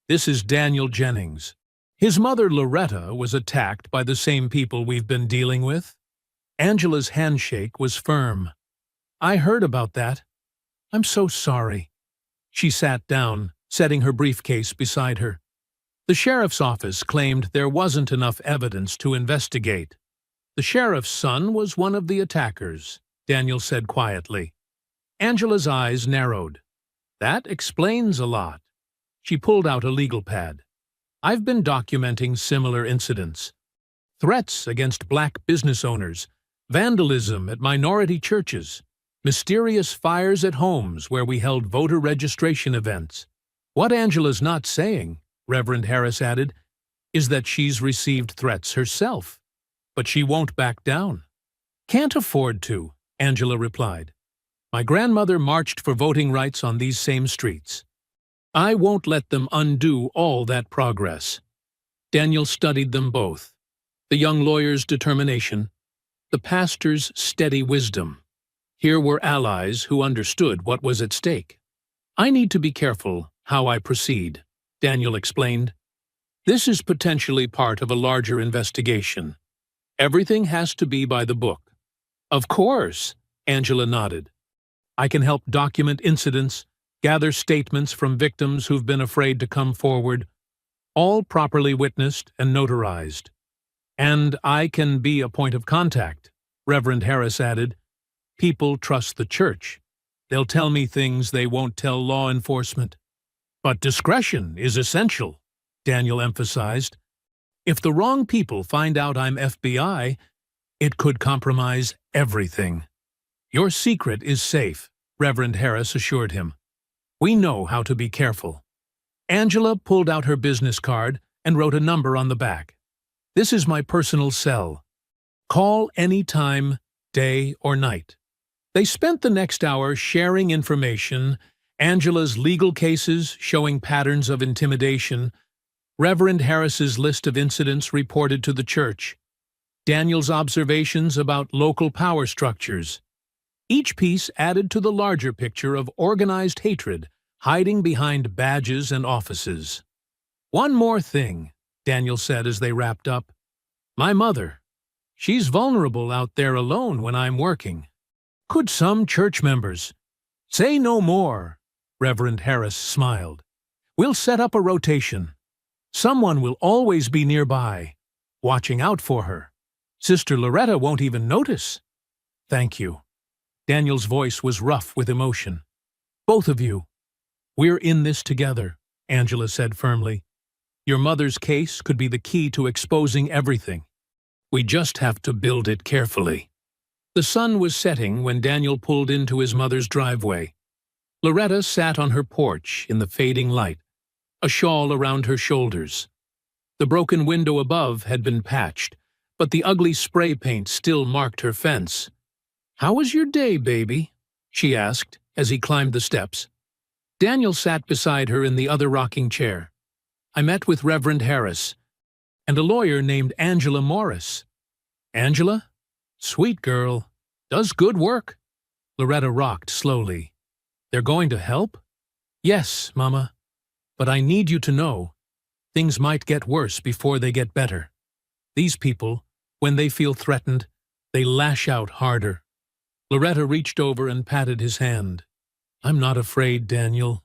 "This is Daniel Jennings. His mother, Loretta, was attacked by the same people we've been dealing with." Angela's handshake was firm. "I heard about that. I'm so sorry." She sat down, setting her briefcase beside her. The sheriff's office claimed there wasn't enough evidence to investigate. "The sheriff's son was one of the attackers," Daniel said quietly. Angela's eyes narrowed. "That explains a lot." She pulled out a legal pad. "I've been documenting similar incidents. Threats against black business owners, vandalism at minority churches, mysterious fires at homes where we held voter registration events. What Angela's not saying," Reverend Harris added, "is that she's received threats herself. But she won't back down." "Can't afford to," Angela replied. "My grandmother marched for voting rights on these same streets. I won't let them undo all that progress." Daniel studied them both. The young lawyer's determination, the pastor's steady wisdom. Here were allies who understood what was at stake. "I need to be careful how I proceed," Daniel explained. "This is potentially part of a larger investigation. Everything has to be by the book." "Of course," Angela nodded. "I can help document incidents, gather statements from victims who've been afraid to come forward, all properly witnessed and notarized. And I can be a point of contact," Reverend Harris added. "People trust the church. They'll tell me things they won't tell law enforcement." "But discretion is essential," Daniel emphasized. "If the wrong people find out I'm FBI, it could compromise everything." "Your secret is safe," Reverend Harris assured him. "We know how to be careful." Angela pulled out her business card and wrote a number on the back. "This is my personal cell. Call any time, day or night." They spent the next hour sharing information, Angela's legal cases showing patterns of intimidation, Reverend Harris's list of incidents reported to the church, Daniel's observations about local power structures. Each piece added to the larger picture of organized hatred hiding behind badges and offices. "One more thing," Daniel said as they wrapped up. "My mother. She's vulnerable out there alone when I'm working. Could some church members—" "Say no more," Reverend Harris smiled. "We'll set up a rotation. Someone will always be nearby, watching out for her. Sister Loretta won't even notice." "Thank you." Daniel's voice was rough with emotion. "Both of you. We're in this together," Angela said firmly. "Your mother's case could be the key to exposing everything. We just have to build it carefully." The sun was setting when Daniel pulled into his mother's driveway. Loretta sat on her porch in the fading light, a shawl around her shoulders. The broken window above had been patched, but the ugly spray paint still marked her fence. "How was your day, baby?" she asked as he climbed the steps. Daniel sat beside her in the other rocking chair. "I met with Reverend Harris and a lawyer named Angela Morris." "Angela? Sweet girl. Does good work." Loretta rocked slowly. "They're going to help?" "Yes, Mama. But I need you to know, things might get worse before they get better. These people, when they feel threatened, they lash out harder." Loretta reached over and patted his hand. "I'm not afraid, Daniel.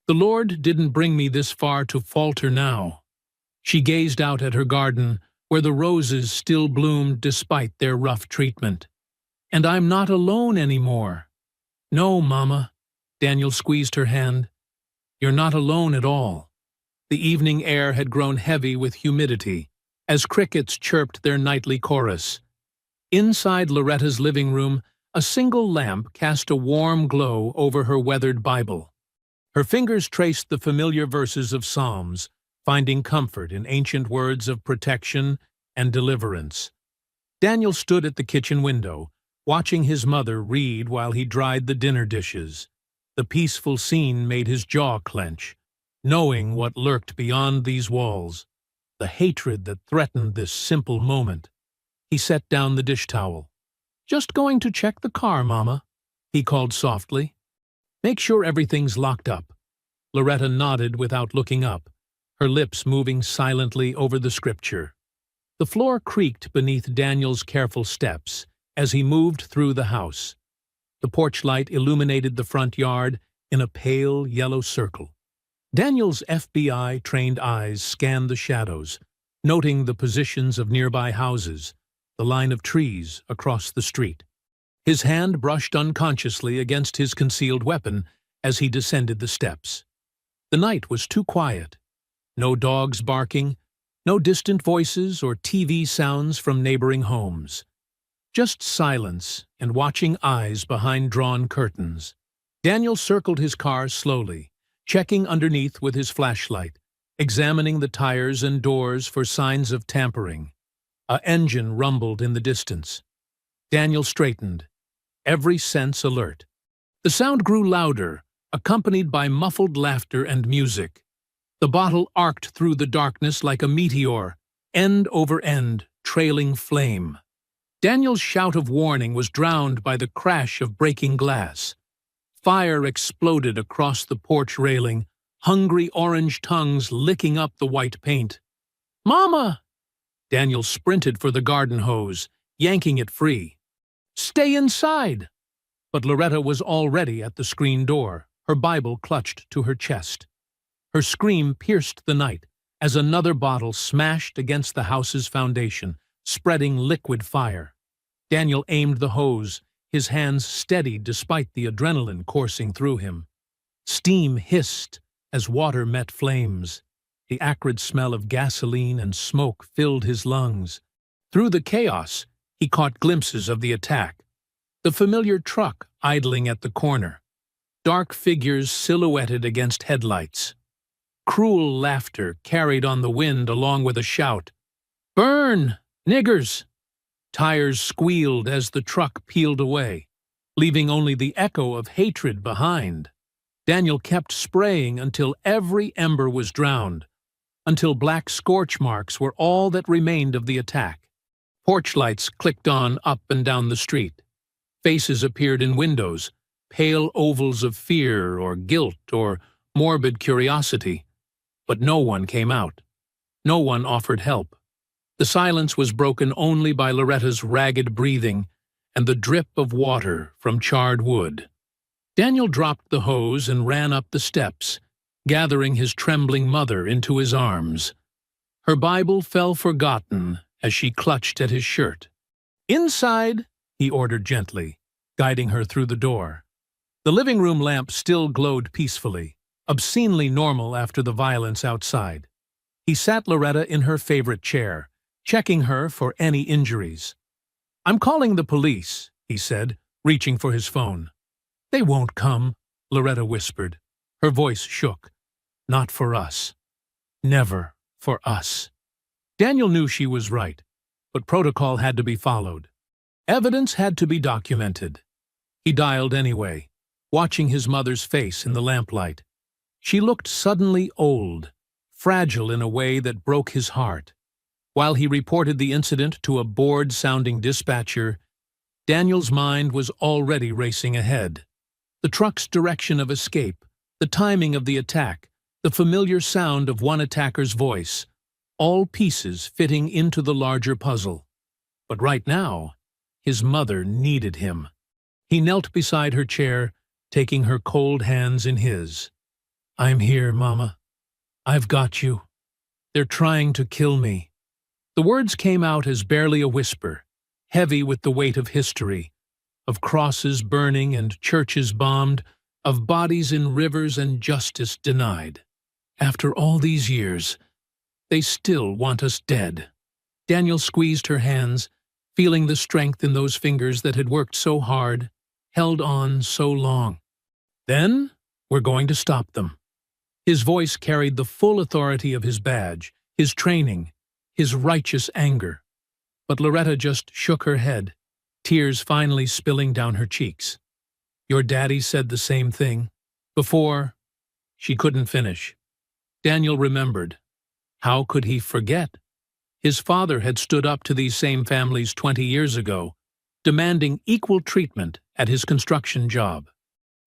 The Lord didn't bring me this far to falter now." She gazed out at her garden, where the roses still bloomed despite their rough treatment. "And I'm not alone anymore." "No, Mama." Daniel squeezed her hand. "You're not alone at all." The evening air had grown heavy with humidity, as crickets chirped their nightly chorus. Inside Loretta's living room, a single lamp cast a warm glow over her weathered Bible. Her fingers traced the familiar verses of Psalms, finding comfort in ancient words of protection and deliverance. Daniel stood at the kitchen window, watching his mother read while he dried the dinner dishes. The peaceful scene made his jaw clench, knowing what lurked beyond these walls. the hatred that threatened this simple moment. He set down the dish towel. "Just going to check the car, Mama," he called softly. "Make sure everything's locked up." Loretta nodded without looking up, her lips moving silently over the scripture. The floor creaked beneath Daniel's careful steps as he moved through the house. The porch light illuminated the front yard in a pale yellow circle. Daniel's FBI-trained eyes scanned the shadows, noting the positions of nearby houses, the line of trees across the street. His hand brushed unconsciously against his concealed weapon as he descended the steps. The night was too quiet. No dogs barking, no distant voices or TV sounds from neighboring homes. Just silence and watching eyes behind drawn curtains. Daniel circled his car slowly, checking underneath with his flashlight, examining the tires and doors for signs of tampering. An engine rumbled in the distance. Daniel straightened, every sense alert. The sound grew louder, accompanied by muffled laughter and music. The bottle arced through the darkness like a meteor, end over end, trailing flame. Daniel's shout of warning was drowned by the crash of breaking glass. Fire exploded across the porch railing, hungry orange tongues licking up the white paint. "Mama!" Daniel sprinted for the garden hose, yanking it free. "Stay inside!" But Loretta was already at the screen door, her Bible clutched to her chest. Her scream pierced the night as another bottle smashed against the house's foundation, spreading liquid fire. Daniel aimed the hose, his hands steadied despite the adrenaline coursing through him. Steam hissed as water met flames. The acrid smell of gasoline and smoke filled his lungs. Through the chaos, he caught glimpses of the attack. The familiar truck idling at the corner. Dark figures silhouetted against headlights. Cruel laughter carried on the wind along with a shout. "Burn, niggers!" Tires squealed as the truck peeled away, leaving only the echo of hatred behind. Daniel kept spraying until every ember was drowned, until black scorch marks were all that remained of the attack. Porch lights clicked on up and down the street. Faces appeared in windows, pale ovals of fear or guilt or morbid curiosity. But no one came out. No one offered help. The silence was broken only by Loretta's ragged breathing and the drip of water from charred wood. Daniel dropped the hose and ran up the steps, gathering his trembling mother into his arms. Her Bible fell forgotten as she clutched at his shirt. "Inside," he ordered gently, guiding her through the door. The living room lamp still glowed peacefully, obscenely normal after the violence outside. He sat Loretta in her favorite chair, checking her for any injuries. "I'm calling the police," he said, reaching for his phone. "They won't come," Loretta whispered. Her voice shook. "Not for us. Never for us." Daniel knew she was right, but protocol had to be followed. Evidence had to be documented. He dialed anyway, watching his mother's face in the lamplight. She looked suddenly old, fragile in a way that broke his heart. While he reported the incident to a bored-sounding dispatcher, Daniel's mind was already racing ahead. The truck's direction of escape, the timing of the attack, the familiar sound of one attacker's voice, all pieces fitting into the larger puzzle. But right now, his mother needed him. He knelt beside her chair, taking her cold hands in his. "I'm here, Mama. I've got you. They're trying to kill me." The words came out as barely a whisper, heavy with the weight of history, of crosses burning and churches bombed, of bodies in rivers and justice denied. "After all these years, they still want us dead." Daniel squeezed her hands, feeling the strength in those fingers that had worked so hard, held on so long. "Then we're going to stop them." His voice carried the full authority of his badge, his training, his righteous anger. But Loretta just shook her head, tears finally spilling down her cheeks. "Your daddy said the same thing. Before..." She couldn't finish. Daniel remembered. How could he forget? His father had stood up to these same families 20 years ago, demanding equal treatment at his construction job.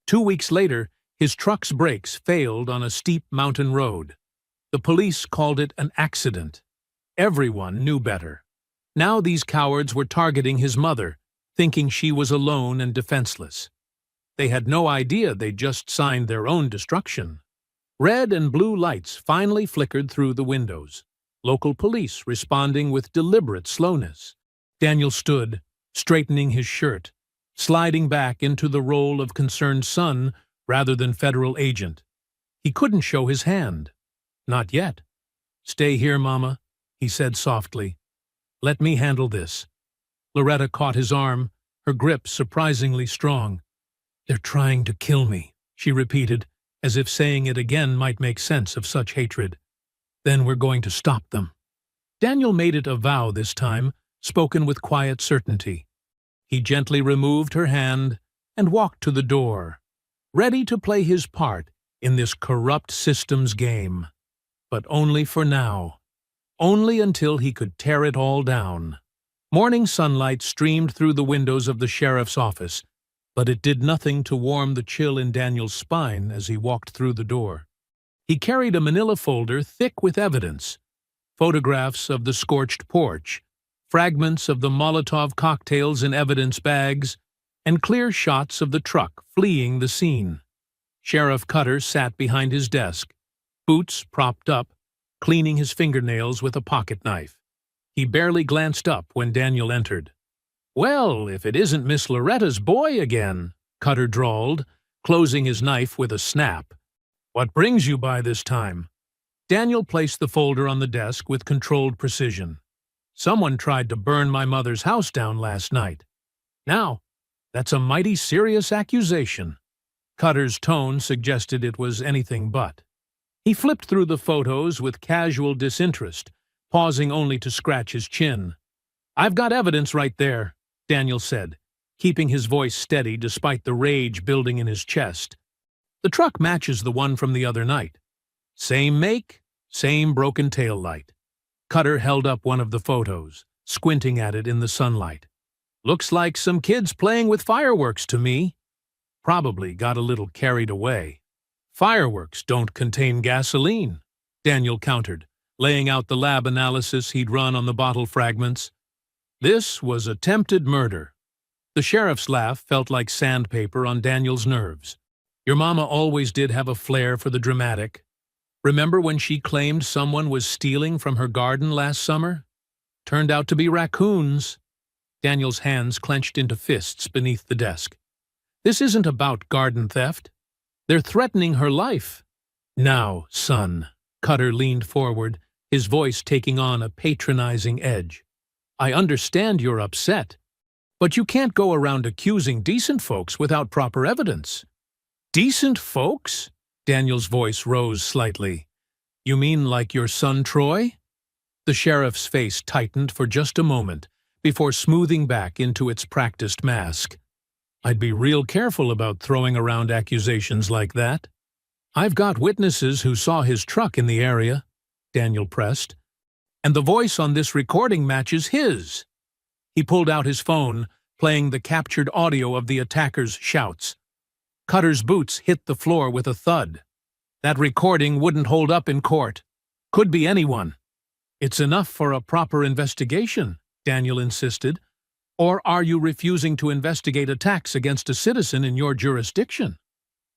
2 weeks later, his truck's brakes failed on a steep mountain road. The police called it an accident. Everyone knew better. Now these cowards were targeting his mother, thinking she was alone and defenseless. They had no idea they'd just signed their own destruction. Red and blue lights finally flickered through the windows, local police responding with deliberate slowness. Daniel stood, straightening his shirt, sliding back into the role of concerned son rather than federal agent. He couldn't show his hand. Not yet. "Stay here, Mama," he said softly. "Let me handle this." Loretta caught his arm, her grip surprisingly strong. "They're trying to kill me," she repeated, as if saying it again might make sense of such hatred. "Then we're going to stop them." Daniel made it a vow this time, spoken with quiet certainty. He gently removed her hand and walked to the door, ready to play his part in this corrupt system's game. But only for now. Only until he could tear it all down. Morning sunlight streamed through the windows of the sheriff's office, but it did nothing to warm the chill in Daniel's spine as he walked through the door. He carried a manila folder thick with evidence, photographs of the scorched porch, fragments of the Molotov cocktails in evidence bags, and clear shots of the truck fleeing the scene. Sheriff Cutter sat behind his desk, boots propped up, cleaning his fingernails with a pocket knife. He barely glanced up when Daniel entered. "Well, if it isn't Miss Loretta's boy again," Cutter drawled, closing his knife with a snap. "What brings you by this time?" Daniel placed the folder on the desk with controlled precision. "Someone tried to burn my mother's house down last night. Now, that's a mighty serious accusation." Cutter's tone suggested it was anything but. He flipped through the photos with casual disinterest, pausing only to scratch his chin. "I've got evidence right there," Daniel said, keeping his voice steady despite the rage building in his chest. "The truck matches the one from the other night. Same make, same broken tail light." Cutter held up one of the photos, squinting at it in the sunlight. "Looks like some kids playing with fireworks to me. Probably got a little carried away." "Fireworks don't contain gasoline," Daniel countered, laying out the lab analysis he'd run on the bottle fragments. This was attempted murder. The sheriff's laugh felt like sandpaper on Daniel's nerves. "Your mama always did have a flair for the dramatic. Remember when she claimed someone was stealing from her garden last summer? Turned out to be raccoons." Daniel's hands clenched into fists beneath the desk. "This isn't about garden theft. They're threatening her life." "Now, son," Cutter leaned forward, his voice taking on a patronizing edge. "I understand you're upset, but you can't go around accusing decent folks without proper evidence." "Decent folks?" Daniel's voice rose slightly. "You mean like your son Troy?" The sheriff's face tightened for just a moment before smoothing back into its practiced mask. "I'd be real careful about throwing around accusations like that." "I've got witnesses who saw his truck in the area," Daniel pressed, "and the voice on this recording matches his." He pulled out his phone, playing the captured audio of the attacker's shouts. Cutter's boots hit the floor with a thud. "That recording wouldn't hold up in court. Could be anyone." "It's enough for a proper investigation," Daniel insisted. "Or are you refusing to investigate attacks against a citizen in your jurisdiction?"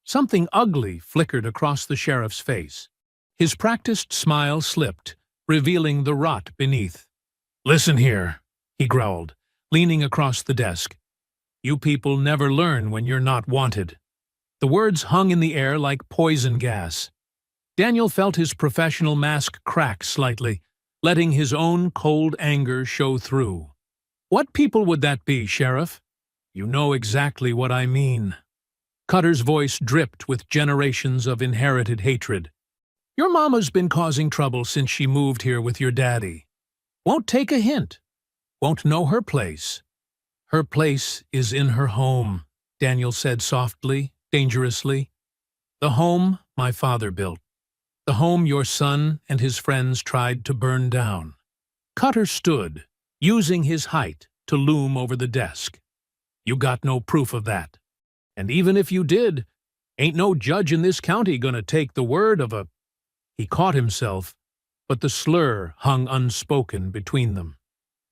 Something ugly flickered across the sheriff's face. His practiced smile slipped, revealing the rot beneath. "Listen here," he growled, leaning across the desk. "You people never learn when you're not wanted." The words hung in the air like poison gas. Daniel felt his professional mask crack slightly, letting his own cold anger show through. "What people would that be, Sheriff?" "You know exactly what I mean." Cutter's voice dripped with generations of inherited hatred. "Your mama's been causing trouble since she moved here with your daddy. Won't take a hint. Won't know her place." "Her place is in her home," Daniel said softly, dangerously. "The home my father built. The home your son and his friends tried to burn down. Cutter stood, using his height to loom over the desk. You got no proof of that. And even if you did, ain't no judge in this county gonna take the word of a... He caught himself, but the slur hung unspoken between them.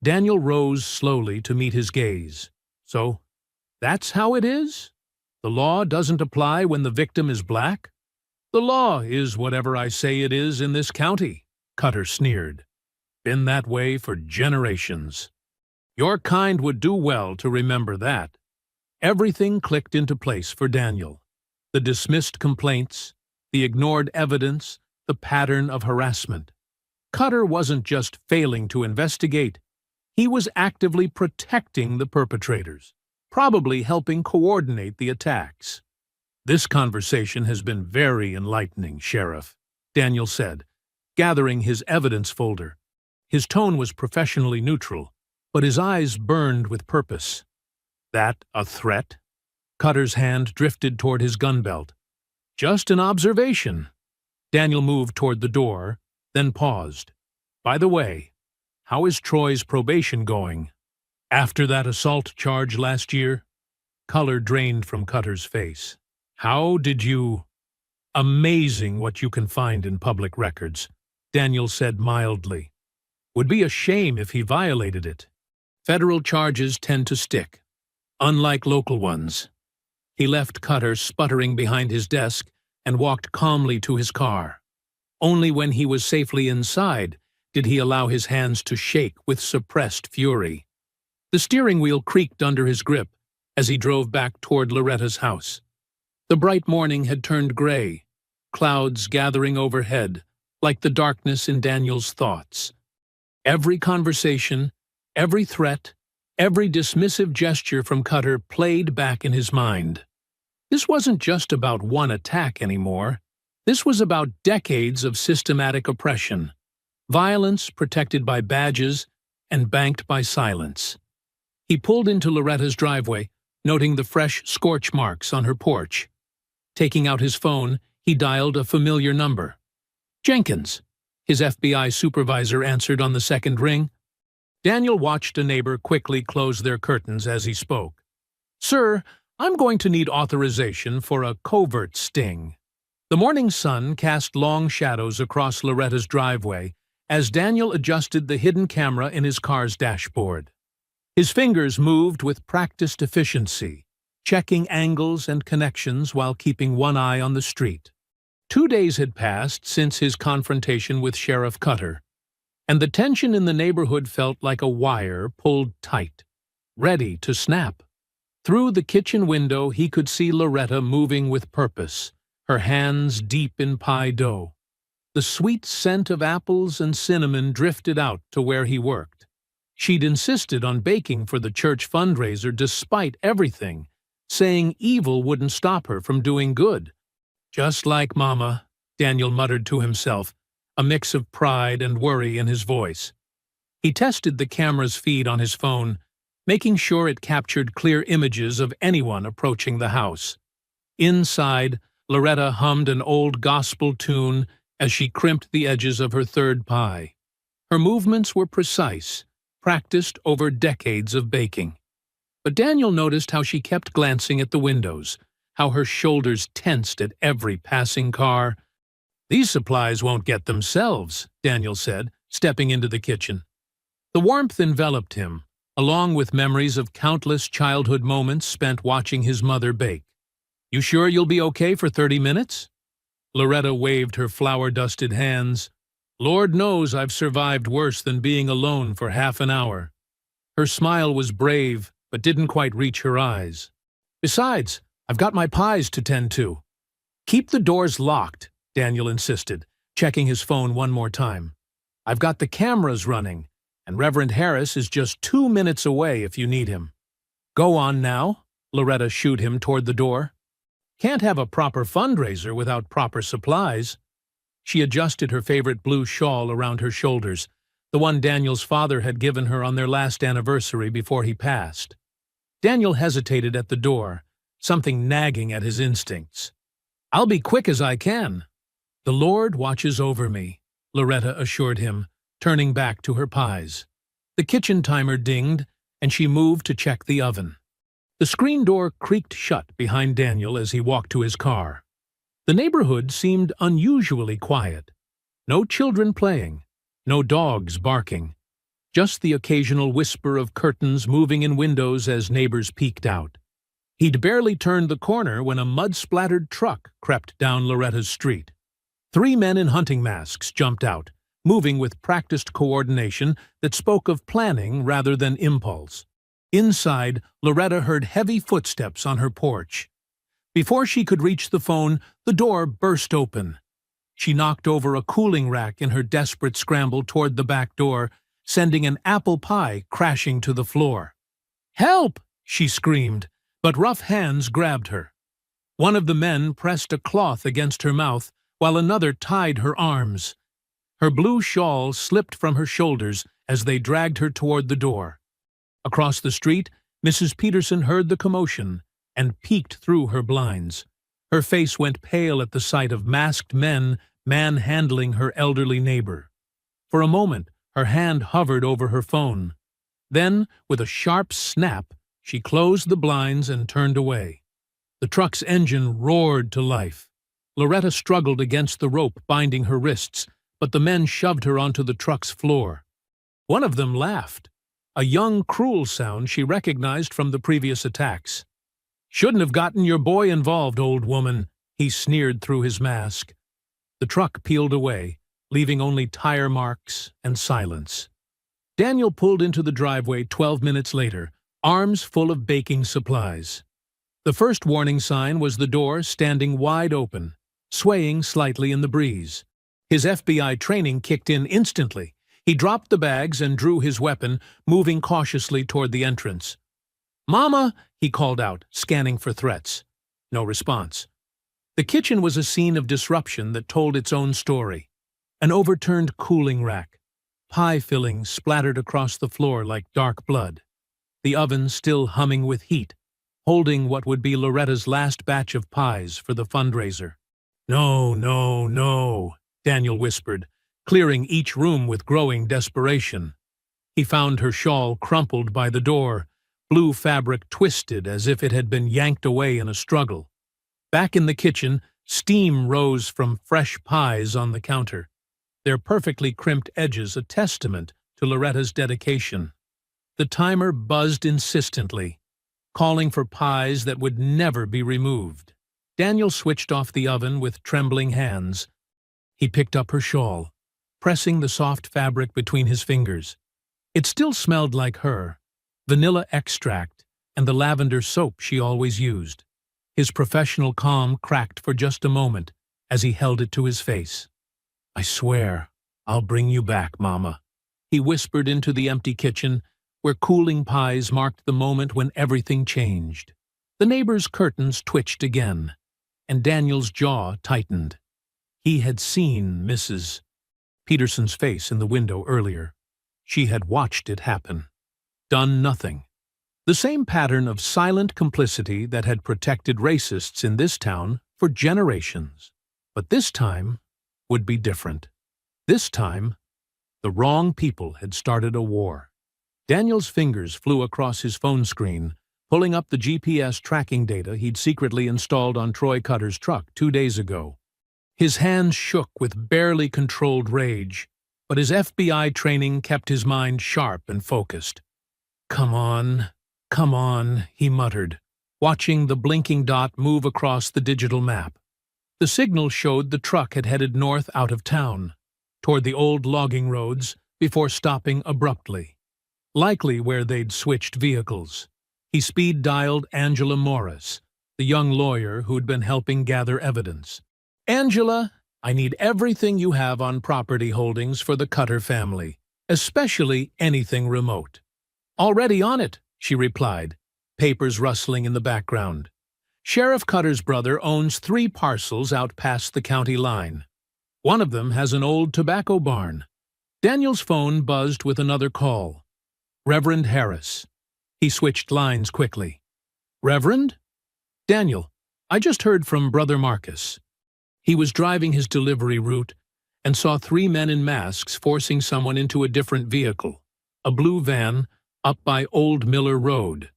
Daniel rose slowly to meet his gaze. So, that's how it is? The law doesn't apply when the victim is black? The law is whatever I say it is in this county, Cutter sneered. Been that way for generations. Your kind would do well to remember that. Everything clicked into place for Daniel. The dismissed complaints, the ignored evidence, the pattern of harassment. Cutter wasn't just failing to investigate. He was actively protecting the perpetrators, probably helping coordinate the attacks. This conversation has been very enlightening, Sheriff, Daniel said, gathering his evidence folder. His tone was professionally neutral, but his eyes burned with purpose. That a threat? Cutter's hand drifted toward his gun belt. Just an observation. Daniel moved toward the door, then paused. By the way, how is Troy's probation going? After that assault charge last year? Color drained from Cutter's face. How did you... Amazing what you can find in public records, Daniel said mildly. Would be a shame if he violated it. Federal charges tend to stick, unlike local ones. He left Cutter sputtering behind his desk and walked calmly to his car. Only when he was safely inside did he allow his hands to shake with suppressed fury. The steering wheel creaked under his grip as he drove back toward Loretta's house. The bright morning had turned gray, clouds gathering overhead, like the darkness in Daniel's thoughts. Every conversation, every threat, every dismissive gesture from Cutter played back in his mind. This wasn't just about one attack anymore. This was about decades of systematic oppression, violence protected by badges and banked by silence. He pulled into Loretta's driveway, noting the fresh scorch marks on her porch. Taking out his phone, he dialed a familiar number. Jenkins, his FBI supervisor answered on the second ring. Daniel watched a neighbor quickly close their curtains as he spoke. Sir, I'm going to need authorization for a covert sting. The morning sun cast long shadows across Loretta's driveway as Daniel adjusted the hidden camera in his car's dashboard. His fingers moved with practiced efficiency, checking angles and connections while keeping one eye on the street. 2 days had passed since his confrontation with Sheriff Cutter, and the tension in the neighborhood felt like a wire pulled tight, ready to snap. Through the kitchen window he could see Loretta moving with purpose, her hands deep in pie dough. The sweet scent of apples and cinnamon drifted out to where he worked. She'd insisted on baking for the church fundraiser despite everything, saying evil wouldn't stop her from doing good. Just like Mama, Daniel muttered to himself, a mix of pride and worry in his voice. He tested the camera's feed on his phone, making sure it captured clear images of anyone approaching the house. Inside, Loretta hummed an old gospel tune as she crimped the edges of her third pie. Her movements were precise, practiced over decades of baking. But Daniel noticed how she kept glancing at the windows, how her shoulders tensed at every passing car. These supplies won't get themselves, Daniel said, stepping into the kitchen. The warmth enveloped him, along with memories of countless childhood moments spent watching his mother bake. You sure you'll be okay for 30 minutes? Loretta waved her flour-dusted hands. Lord knows I've survived worse than being alone for half an hour. Her smile was brave, but didn't quite reach her eyes. Besides, I've got my pies to tend to. Keep the doors locked, Daniel insisted, checking his phone one more time. I've got the cameras running, and Reverend Harris is just 2 minutes away if you need him. Go on now, Loretta shooed him toward the door. Can't have a proper fundraiser without proper supplies. She adjusted her favorite blue shawl around her shoulders, the one Daniel's father had given her on their last anniversary before he passed. Daniel hesitated at the door, something nagging at his instincts. I'll be quick as I can. "The Lord watches over me," Loretta assured him, turning back to her pies. The kitchen timer dinged, and she moved to check the oven. The screen door creaked shut behind Daniel as he walked to his car. The neighborhood seemed unusually quiet. No children playing, no dogs barking, just the occasional whisper of curtains moving in windows as neighbors peeked out. He'd barely turned the corner when a mud-splattered truck crept down Loretta's street. 3 men in hunting masks jumped out, moving with practiced coordination that spoke of planning rather than impulse. Inside, Loretta heard heavy footsteps on her porch. Before she could reach the phone, the door burst open. She knocked over a cooling rack in her desperate scramble toward the back door, sending an apple pie crashing to the floor. "Help!" she screamed, but rough hands grabbed her. One of the men pressed a cloth against her mouth, while another tied her arms. Her blue shawl slipped from her shoulders as they dragged her toward the door. Across the street, Mrs. Peterson heard the commotion and peeked through her blinds. Her face went pale at the sight of masked men manhandling her elderly neighbor. For a moment, her hand hovered over her phone. Then, with a sharp snap, she closed the blinds and turned away. The truck's engine roared to life. Loretta struggled against the rope binding her wrists, but the men shoved her onto the truck's floor. One of them laughed, a young, cruel sound she recognized from the previous attacks. "Shouldn't have gotten your boy involved, old woman," he sneered through his mask. The truck peeled away, leaving only tire marks and silence. Daniel pulled into the driveway 12 minutes later, arms full of baking supplies. The first warning sign was the door standing wide open, swaying slightly in the breeze. His FBI training kicked in instantly. He dropped the bags and drew his weapon, moving cautiously toward the entrance. "Mama!" he called out, scanning for threats. No response. The kitchen was a scene of disruption that told its own story. An overturned cooling rack. Pie fillings splattered across the floor like dark blood. The oven still humming with heat, holding what would be Loretta's last batch of pies for the fundraiser. "No, no, no," Daniel whispered, clearing each room with growing desperation. He found her shawl crumpled by the door, blue fabric twisted as if it had been yanked away in a struggle. Back in the kitchen, steam rose from fresh pies on the counter, their perfectly crimped edges a testament to Loretta's dedication. The timer buzzed insistently, calling for pies that would never be removed. Daniel switched off the oven with trembling hands. He picked up her shawl, pressing the soft fabric between his fingers. It still smelled like her, vanilla extract and the lavender soap she always used. His professional calm cracked for just a moment as he held it to his face. "I swear, I'll bring you back, Mama," he whispered into the empty kitchen, where cooling pies marked the moment when everything changed. The neighbor's curtains twitched again, and Daniel's jaw tightened. He had seen Mrs. Peterson's face in the window earlier. She had watched it happen. Done nothing. The same pattern of silent complicity that had protected racists in this town for generations. But this time would be different. This time, the wrong people had started a war. Daniel's fingers flew across his phone screen, pulling up the GPS tracking data he'd secretly installed on Troy Cutter's truck 2 days ago. His hands shook with barely controlled rage, but his FBI training kept his mind sharp and focused. Come on," he muttered, watching the blinking dot move across the digital map. The signal showed the truck had headed north out of town, toward the old logging roads, before stopping abruptly. Likely where they'd switched vehicles. He speed-dialed Angela Morris, the young lawyer who'd been helping gather evidence. "Angela, I need everything you have on property holdings for the Cutter family, especially anything remote." "Already on it," she replied, papers rustling in the background. "Sheriff Cutter's brother owns 3 parcels out past the county line. One of them has an old tobacco barn." Daniel's phone buzzed with another call. Reverend Harris. He switched lines quickly. "Reverend?" "Daniel, I just heard from Brother Marcus." He was driving his delivery route and saw three men in masks forcing someone into a different vehicle, a blue van, up by Old Miller Road.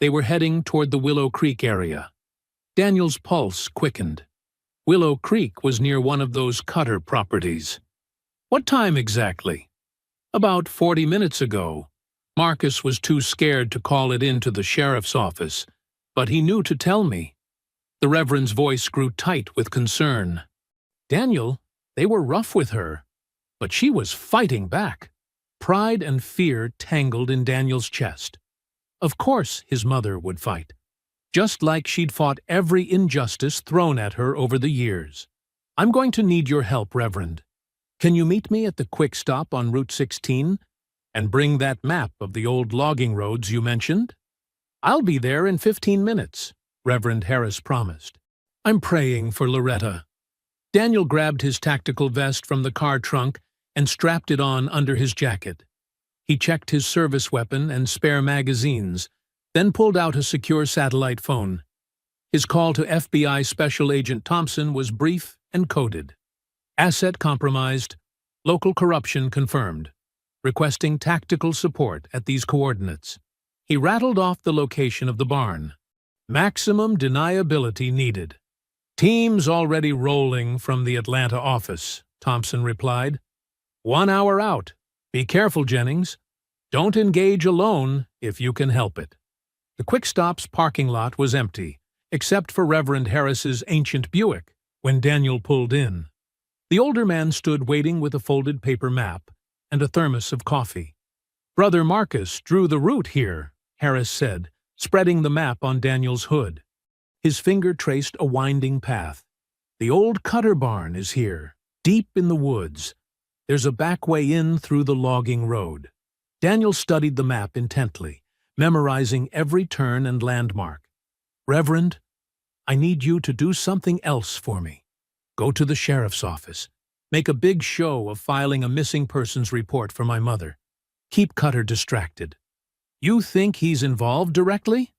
They were heading toward the Willow Creek area. Daniel's pulse quickened. Willow Creek was near one of those Cutter properties. What time exactly? About 40 minutes ago. Marcus was too scared to call it in to the sheriff's office, but he knew to tell me. The Reverend's voice grew tight with concern. Daniel, they were rough with her, but she was fighting back. Pride and fear tangled in Daniel's chest. Of course his mother would fight, just like she'd fought every injustice thrown at her over the years. I'm going to need your help, Reverend. Can you meet me at the quick stop on Route 16 and bring that map of the old logging roads you mentioned? I'll be there in 15 minutes, Reverend Harris promised. I'm praying for Loretta. Daniel grabbed his tactical vest from the car trunk and strapped it on under his jacket. He checked his service weapon and spare magazines, then pulled out a secure satellite phone. His call to FBI Special Agent Thompson was brief and coded. Asset compromised, local corruption confirmed, requesting tactical support at these coordinates. He rattled off the location of the barn. Maximum deniability needed. Teams already rolling from the Atlanta office, Thompson replied. 1 hour out. Be careful, Jennings. Don't engage alone if you can help it. The Quick Stop's parking lot was empty, except for Reverend Harris's ancient Buick, when Daniel pulled in. The older man stood waiting with a folded paper map and a thermos of coffee. Brother Marcus drew the route here, Harris said, spreading the map on Daniel's hood. His finger traced a winding path. The old Cutter barn is here, deep in the woods. There's a back way in through the logging road. Daniel studied the map intently, memorizing every turn and landmark. Reverend, I need you to do something else for me. Go to the sheriff's office. Make a big show of filing a missing persons report for my mother. Keep Cutter distracted. You think he's involved directly?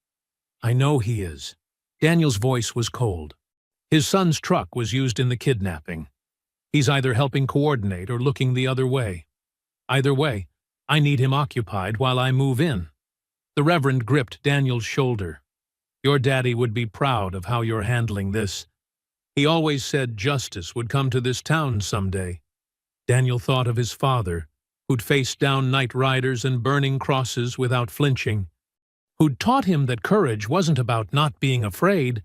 I know he is. Daniel's voice was cold. His son's truck was used in the kidnapping. He's either helping coordinate or looking the other way. Either way, I need him occupied while I move in. The Reverend gripped Daniel's shoulder. Your daddy would be proud of how you're handling this. He always said justice would come to this town someday. Daniel thought of his father, who'd faced down night riders and burning crosses without flinching, who'd taught him that courage wasn't about not being afraid,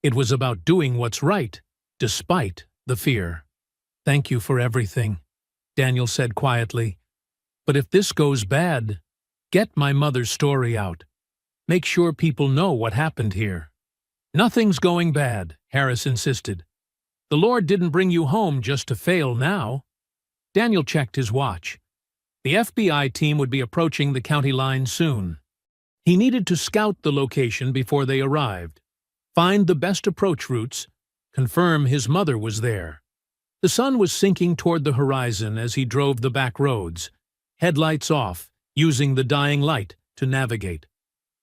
it was about doing what's right, despite the fear. Thank you for everything, Daniel said quietly. But if this goes bad, get my mother's story out. Make sure people know what happened here. Nothing's going bad, Harris insisted. The Lord didn't bring you home just to fail now. Daniel checked his watch. The FBI team would be approaching the county line soon. He needed to scout the location before they arrived, find the best approach routes, confirm his mother was there. The sun was sinking toward the horizon as he drove the back roads, headlights off, using the dying light to navigate.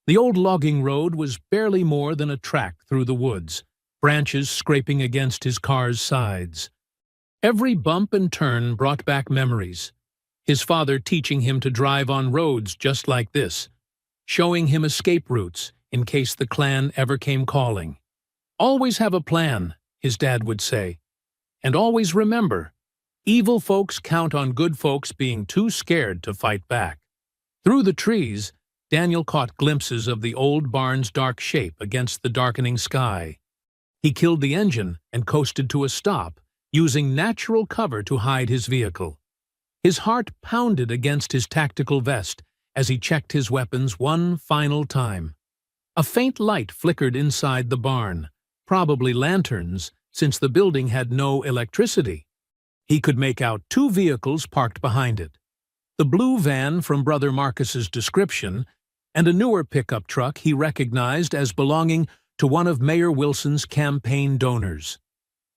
The old logging road was barely more than a track through the woods, branches scraping against his car's sides. Every bump and turn brought back memories. His father teaching him to drive on roads just like this, showing him escape routes in case the clan ever came calling. Always have a plan, his dad would say. And always remember, evil folks count on good folks being too scared to fight back. Through the trees, Daniel caught glimpses of the old barn's dark shape against the darkening sky. He killed the engine and coasted to a stop, using natural cover to hide his vehicle. His heart pounded against his tactical vest as he checked his weapons one final time. A faint light flickered inside the barn, probably lanterns, since the building had no electricity. He could make out two vehicles parked behind it. The blue van from Brother Marcus's description, and a newer pickup truck he recognized as belonging to one of Mayor Wilson's campaign donors.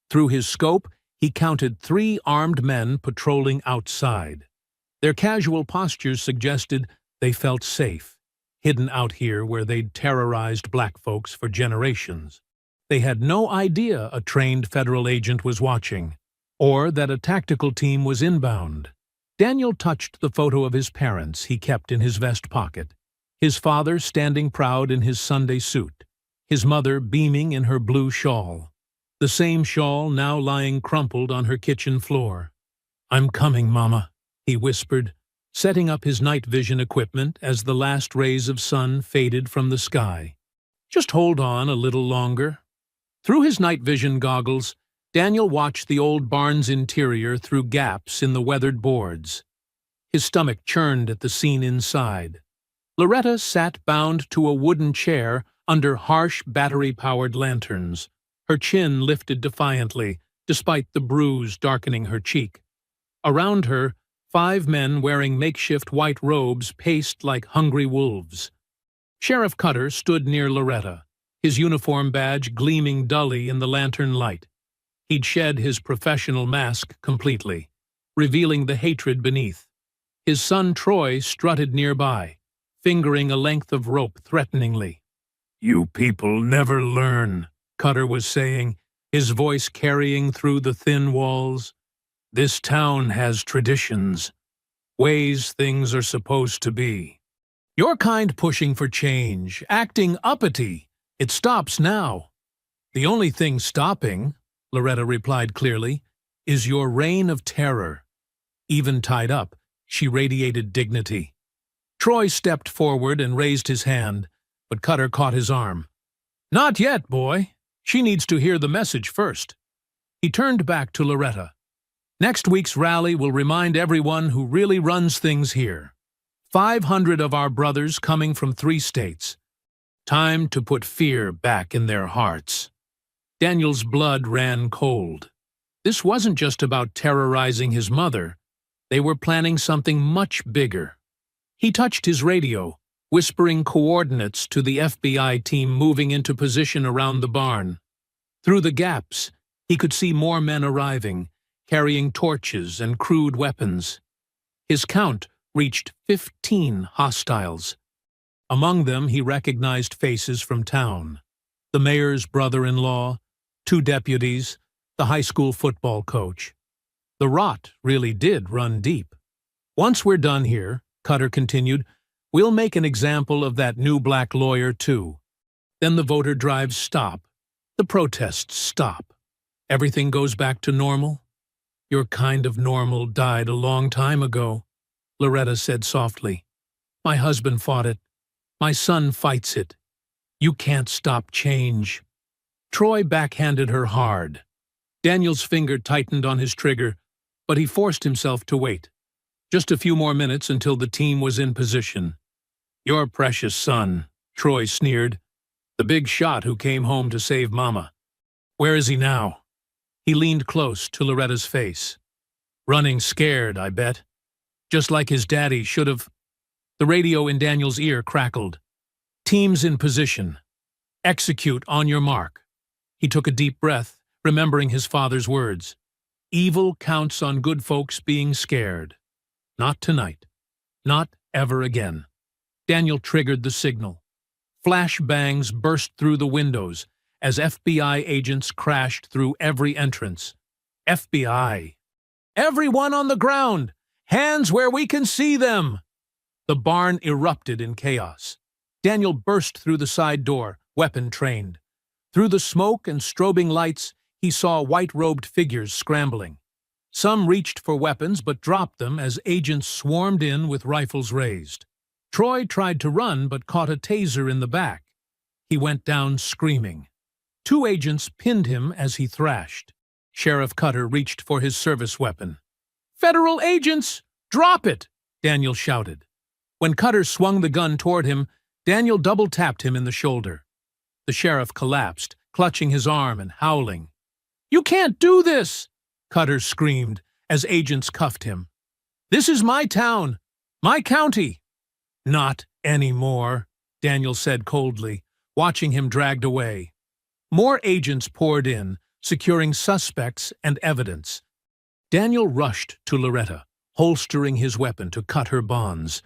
Through his scope, he counted 3 armed men patrolling outside. Their casual postures suggested they felt safe, hidden out here where they'd terrorized black folks for generations. They had no idea a trained federal agent was watching, or that a tactical team was inbound. Daniel touched the photo of his parents he kept in his vest pocket. His father standing proud in his Sunday suit, his mother beaming in her blue shawl, the same shawl now lying crumpled on her kitchen floor. "I'm coming, Mama," he whispered, setting up his night vision equipment as the last rays of sun faded from the sky. "Just hold on a little longer." Through his night vision goggles, Daniel watched the old barn's interior through gaps in the weathered boards. His stomach churned at the scene inside. Loretta sat bound to a wooden chair under harsh battery-powered lanterns, her chin lifted defiantly, despite the bruise darkening her cheek. Around her, 5 men wearing makeshift white robes paced like hungry wolves. Sheriff Cutter stood near Loretta, his uniform badge gleaming dully in the lantern light. He'd shed his professional mask completely, revealing the hatred beneath. His son Troy strutted nearby, fingering a length of rope threateningly. "You people never learn," Cutter was saying, his voice carrying through the thin walls. "This town has traditions, ways things are supposed to be. Your kind pushing for change, acting uppity. It stops now." "The only thing stopping," Loretta replied clearly, "is your reign of terror." Even tied up, she radiated dignity. Troy stepped forward and raised his hand, but Cutter caught his arm. "Not yet, boy. She needs to hear the message first." He turned back to Loretta. "Next week's rally will remind everyone who really runs things here. 500 of our brothers coming from 3 states. Time to put fear back in their hearts." Daniel's blood ran cold. This wasn't just about terrorizing his mother. They were planning something much bigger. He touched his radio, whispering coordinates to the FBI team moving into position around the barn. Through the gaps, he could see more men arriving, carrying torches and crude weapons. His count reached 15 hostiles. Among them, he recognized faces from town: the mayor's brother-in-law, 2 deputies, the high school football coach. The rot really did run deep. "Once we're done here," Cutter continued, "we'll make an example of that new black lawyer, too. Then the voter drives stop. The protests stop. Everything goes back to normal." "Your kind of normal died a long time ago," Loretta said softly. "My husband fought it. My son fights it. You can't stop change." Troy backhanded her hard. Daniel's finger tightened on his trigger, but he forced himself to wait. Just a few more minutes until the team was in position. "Your precious son," Troy sneered. "The big shot who came home to save Mama. Where is he now?" He leaned close to Loretta's face. "Running scared, I bet. Just like his daddy should have." The radio in Daniel's ear crackled. "Teams in position. Execute on your mark." He took a deep breath, remembering his father's words. "Evil counts on good folks being scared. Not tonight. Not ever again." Daniel triggered the signal. Flash bangs burst through the windows as FBI agents crashed through every entrance. "FBI! Everyone on the ground! Hands where we can see them!" The barn erupted in chaos. Daniel burst through the side door, weapon trained. Through the smoke and strobing lights, he saw white-robed figures scrambling. Some reached for weapons but dropped them as agents swarmed in with rifles raised. Troy tried to run but caught a taser in the back. He went down screaming. 2 agents pinned him as he thrashed. Sheriff Cutter reached for his service weapon. "Federal agents! Drop it!" Daniel shouted. When Cutter swung the gun toward him, Daniel double-tapped him in the shoulder. The sheriff collapsed, clutching his arm and howling. "You can't do this!" Cutter screamed as agents cuffed him. "This is my town, my county." "Not anymore," Daniel said coldly, watching him dragged away. More agents poured in, securing suspects and evidence. Daniel rushed to Loretta, holstering his weapon to cut her bonds.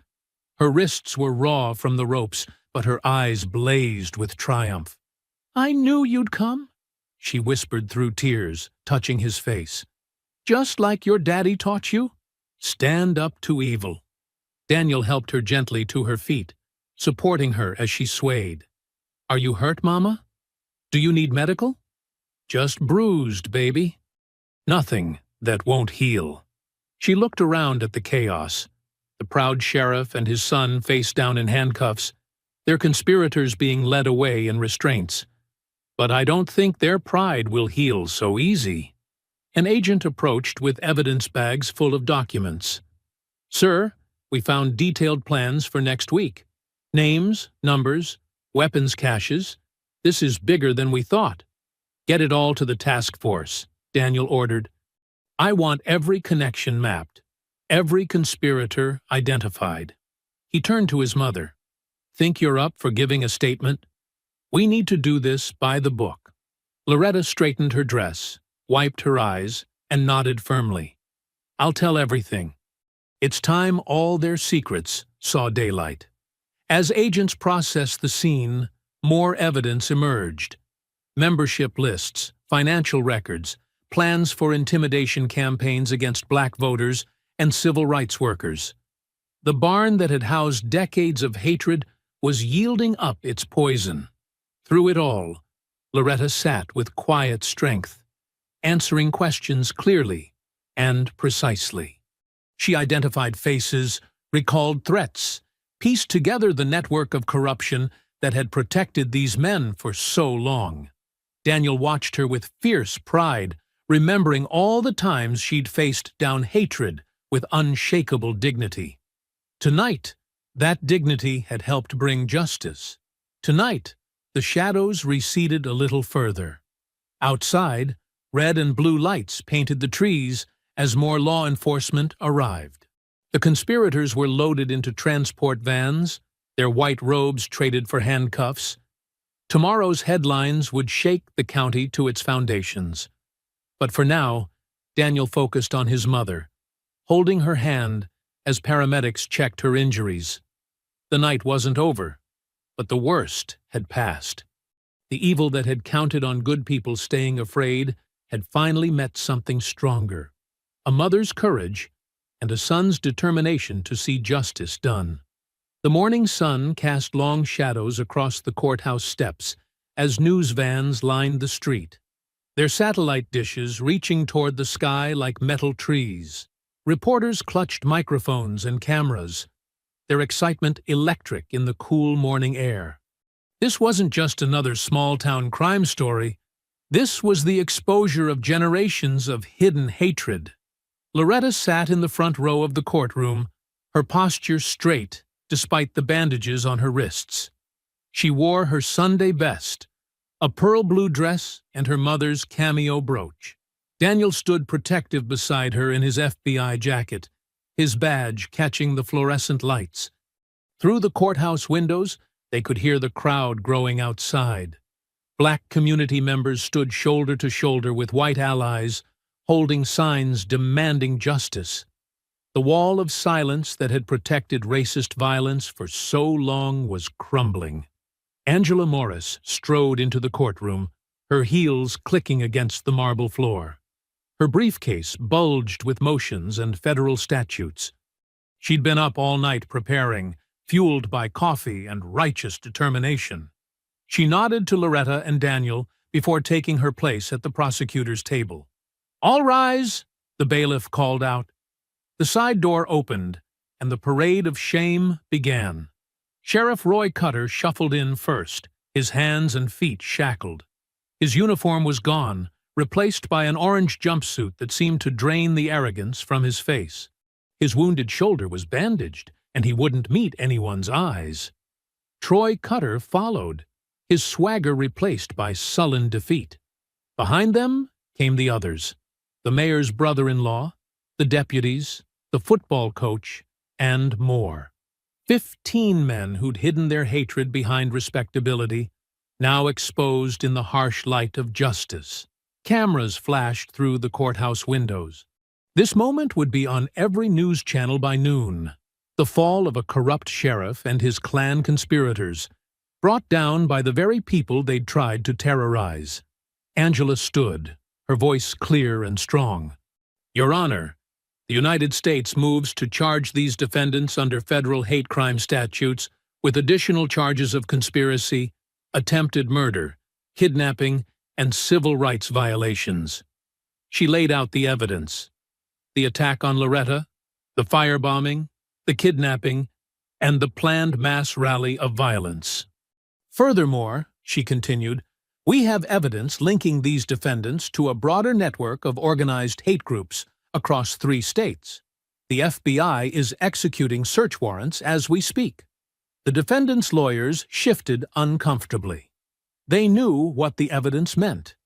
Her wrists were raw from the ropes, but her eyes blazed with triumph. "I knew you'd come," she whispered through tears, touching his face. "Just like your daddy taught you? Stand up to evil." Daniel helped her gently to her feet, supporting her as she swayed. "Are you hurt, Mama? Do you need medical?" "Just bruised, baby. Nothing that won't heal." She looked around at the chaos. The proud sheriff and his son face down in handcuffs, their conspirators being led away in restraints. "But I don't think their pride will heal so easy." An agent approached with evidence bags full of documents. "Sir, we found detailed plans for next week. Names, numbers, weapons caches. This is bigger than we thought." "Get it all to the task force," Daniel ordered. "I want every connection mapped, every conspirator identified." He turned to his mother. "Think you're up for giving a statement? We need to do this by the book." Loretta straightened her dress, wiped her eyes, and nodded firmly. "I'll tell everything." It's time all their secrets saw daylight. As agents processed the scene, more evidence emerged. Membership lists, financial records, plans for intimidation campaigns against black voters and civil rights workers. The barn that had housed decades of hatred was yielding up its poison. Through it all, Loretta sat with quiet strength, answering questions clearly and precisely. She identified faces, recalled threats, pieced together the network of corruption that had protected these men for so long. Daniel watched her with fierce pride, remembering all the times she'd faced down hatred with unshakable dignity. Tonight, that dignity had helped bring justice. Tonight, the shadows receded a little further. Outside, red and blue lights painted the trees as more law enforcement arrived. The conspirators were loaded into transport vans, their white robes traded for handcuffs. Tomorrow's headlines would shake the county to its foundations. But for now, Daniel focused on his mother, holding her hand as paramedics checked her injuries. The night wasn't over, but the worst had passed. The evil that had counted on good people staying afraid had finally met something stronger: a mother's courage and a son's determination to see justice done. The morning sun cast long shadows across the courthouse steps as news vans lined the street, their satellite dishes reaching toward the sky like metal trees. Reporters clutched microphones and cameras, their excitement electric in the cool morning air. This wasn't just another small-town crime story. This was the exposure of generations of hidden hatred. Loretta sat in the front row of the courtroom, her posture straight despite the bandages on her wrists. She wore her Sunday best, a pearl blue dress and her mother's cameo brooch. Daniel stood protective beside her in his FBI jacket, his badge catching the fluorescent lights. Through the courthouse windows, they could hear the crowd growing outside. Black community members stood shoulder to shoulder with white allies, holding signs demanding justice. The wall of silence that had protected racist violence for so long was crumbling. Angela Morris strode into the courtroom, her heels clicking against the marble floor. Her briefcase bulged with motions and federal statutes. She'd been up all night preparing, fueled by coffee and righteous determination. She nodded to Loretta and Daniel before taking her place at the prosecutor's table. "All rise," the bailiff called out. The side door opened, and the parade of shame began. Sheriff Roy Cutter shuffled in first, his hands and feet shackled. His uniform was gone, replaced by an orange jumpsuit that seemed to drain the arrogance from his face. His wounded shoulder was bandaged, and he wouldn't meet anyone's eyes. Troy Cutter followed, his swagger replaced by sullen defeat. Behind them came the others: the mayor's brother-in-law, the deputies, the football coach, and more. 15 men who'd hidden their hatred behind respectability, now exposed in the harsh light of justice. Cameras flashed through the courthouse windows. This moment would be on every news channel by noon. The fall of a corrupt sheriff and his clan conspirators, brought down by the very people they'd tried to terrorize. Angela stood, her voice clear and strong. Your Honor, the United States moves to charge these defendants under federal hate crime statutes with additional charges of conspiracy, attempted murder, kidnapping, and civil rights violations. She laid out the evidence: the attack on Loretta, the firebombing, the kidnapping, and the planned mass rally of violence. Furthermore, she continued, we have evidence linking these defendants to a broader network of organized hate groups across 3 states. The FBI is executing search warrants as we speak. The defendants' lawyers shifted uncomfortably. They knew what the evidence meant.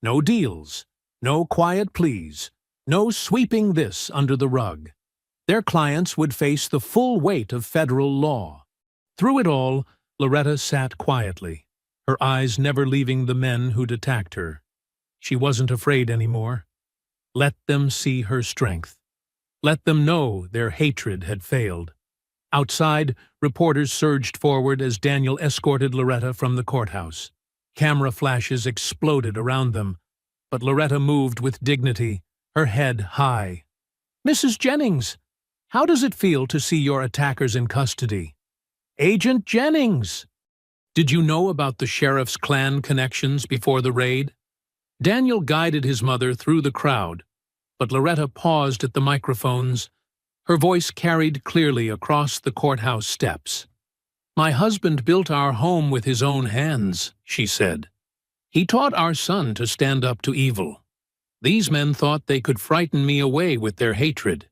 No deals, no quiet pleas, no sweeping this under the rug. Their clients would face the full weight of federal law. Through it all, Loretta sat quietly, her eyes never leaving the men who'd attacked her. She wasn't afraid anymore. Let them see her strength. Let them know their hatred had failed. Outside, reporters surged forward as Daniel escorted Loretta from the courthouse. Camera flashes exploded around them, but Loretta moved with dignity, her head high. Mrs. Jennings, how does it feel to see your attackers in custody? Agent Jennings! Did you know about the sheriff's clan connections before the raid? Daniel guided his mother through the crowd, but Loretta paused at the microphones. Her voice carried clearly across the courthouse steps. My husband built our home with his own hands, she said. He taught our son to stand up to evil. These men thought they could frighten me away with their hatred.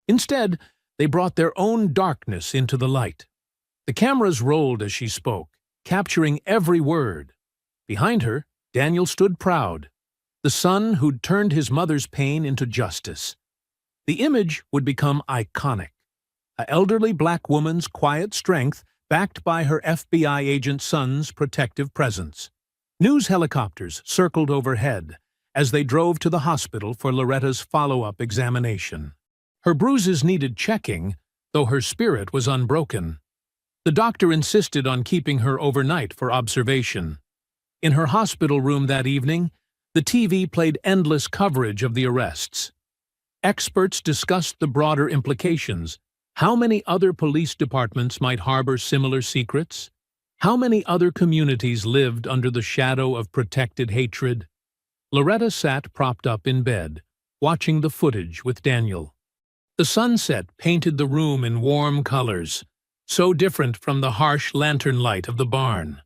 Instead, they brought their own darkness into the light. The cameras rolled as she spoke, capturing every word. Behind her, Daniel stood proud, the son who'd turned his mother's pain into justice. The image would become iconic. An elderly black woman's quiet strength backed by her FBI agent son's protective presence. News helicopters circled overhead as they drove to the hospital for Loretta's follow-up examination. Her bruises needed checking, though her spirit was unbroken. The doctor insisted on keeping her overnight for observation. In her hospital room that evening, the TV played endless coverage of the arrests. Experts discussed the broader implications. How many other police departments might harbor similar secrets? How many other communities lived under the shadow of protected hatred? Loretta sat propped up in bed, watching the footage with Daniel. The sunset painted the room in warm colors, so different from the harsh lantern light of the barn.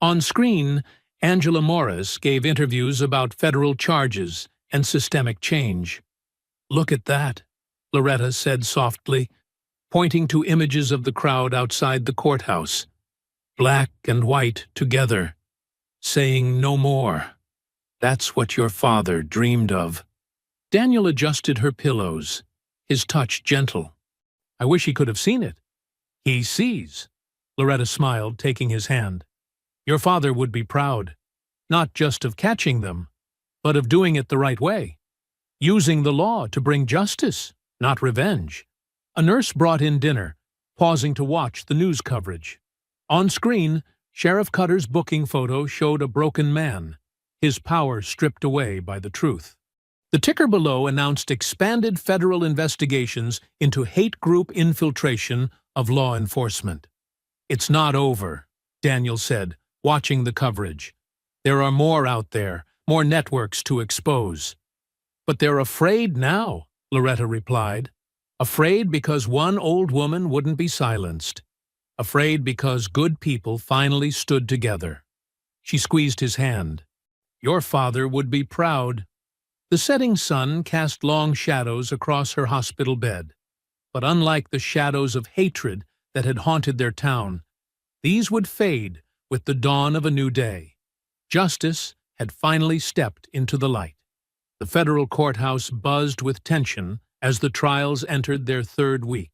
On screen, Angela Morris gave interviews about federal charges and systemic change. Look at that, Loretta said softly, pointing to images of the crowd outside the courthouse. Black and white together, saying no more. That's what your father dreamed of. Daniel adjusted her pillows, his touch gentle. I wish he could have seen it. He sees, Loretta smiled, taking his hand. Your father would be proud, not just of catching them, but of doing it the right way. Using the law to bring justice, not revenge. A nurse brought in dinner, pausing to watch the news coverage. On screen, Sheriff Cutter's booking photo showed a broken man, his power stripped away by the truth. The ticker below announced expanded federal investigations into hate group infiltration of law enforcement. It's not over, Daniel said, watching the coverage. There are more out there, more networks to expose. But they're afraid now, Loretta replied. Afraid because one old woman wouldn't be silenced. Afraid because good people finally stood together. She squeezed his hand. Your father would be proud. The setting sun cast long shadows across her hospital bed. But unlike the shadows of hatred that had haunted their town, these would fade with the dawn of a new day. Justice had finally stepped into the light. The federal courthouse buzzed with tension as the trials entered their 3rd week.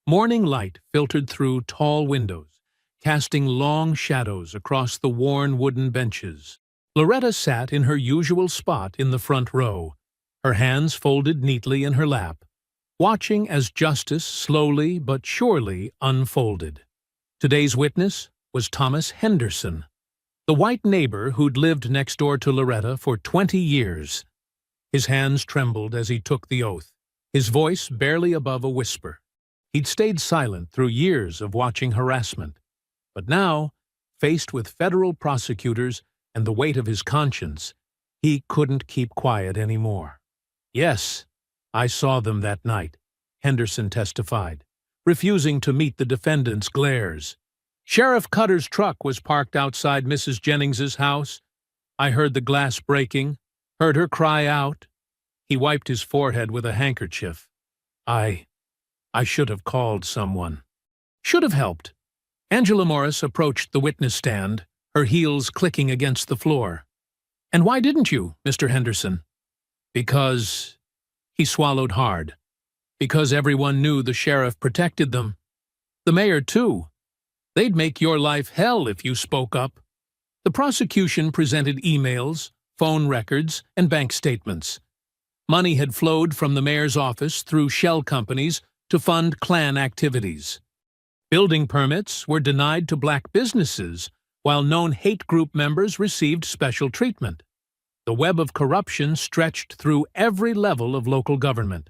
Morning light filtered through tall windows, casting long shadows across the worn wooden benches. Loretta sat in her usual spot in the front row, her hands folded neatly in her lap, watching as justice slowly but surely unfolded. Today's witness was Thomas Henderson, the white neighbor who'd lived next door to Loretta for 20 years. His hands trembled as he took the oath, his voice barely above a whisper. He'd stayed silent through years of watching harassment. But now, faced with federal prosecutors and the weight of his conscience, he couldn't keep quiet anymore. "Yes, I saw them that night," Henderson testified, refusing to meet the defendant's glares. "Sheriff Cutter's truck was parked outside Mrs. Jennings's house. I heard the glass breaking, heard her cry out." He wiped his forehead with a handkerchief. I should have called someone. Should have helped." Angela Morris approached the witness stand, her heels clicking against the floor. "And why didn't you, Mr. Henderson?" "Because—" He swallowed hard. "Because everyone knew the sheriff protected them. The mayor, too. They'd make your life hell if you spoke up." The prosecution presented emails, phone records, and bank statements. Money had flowed from the mayor's office through shell companies to fund Klan activities. Building permits were denied to black businesses, while known hate group members received special treatment. The web of corruption stretched through every level of local government.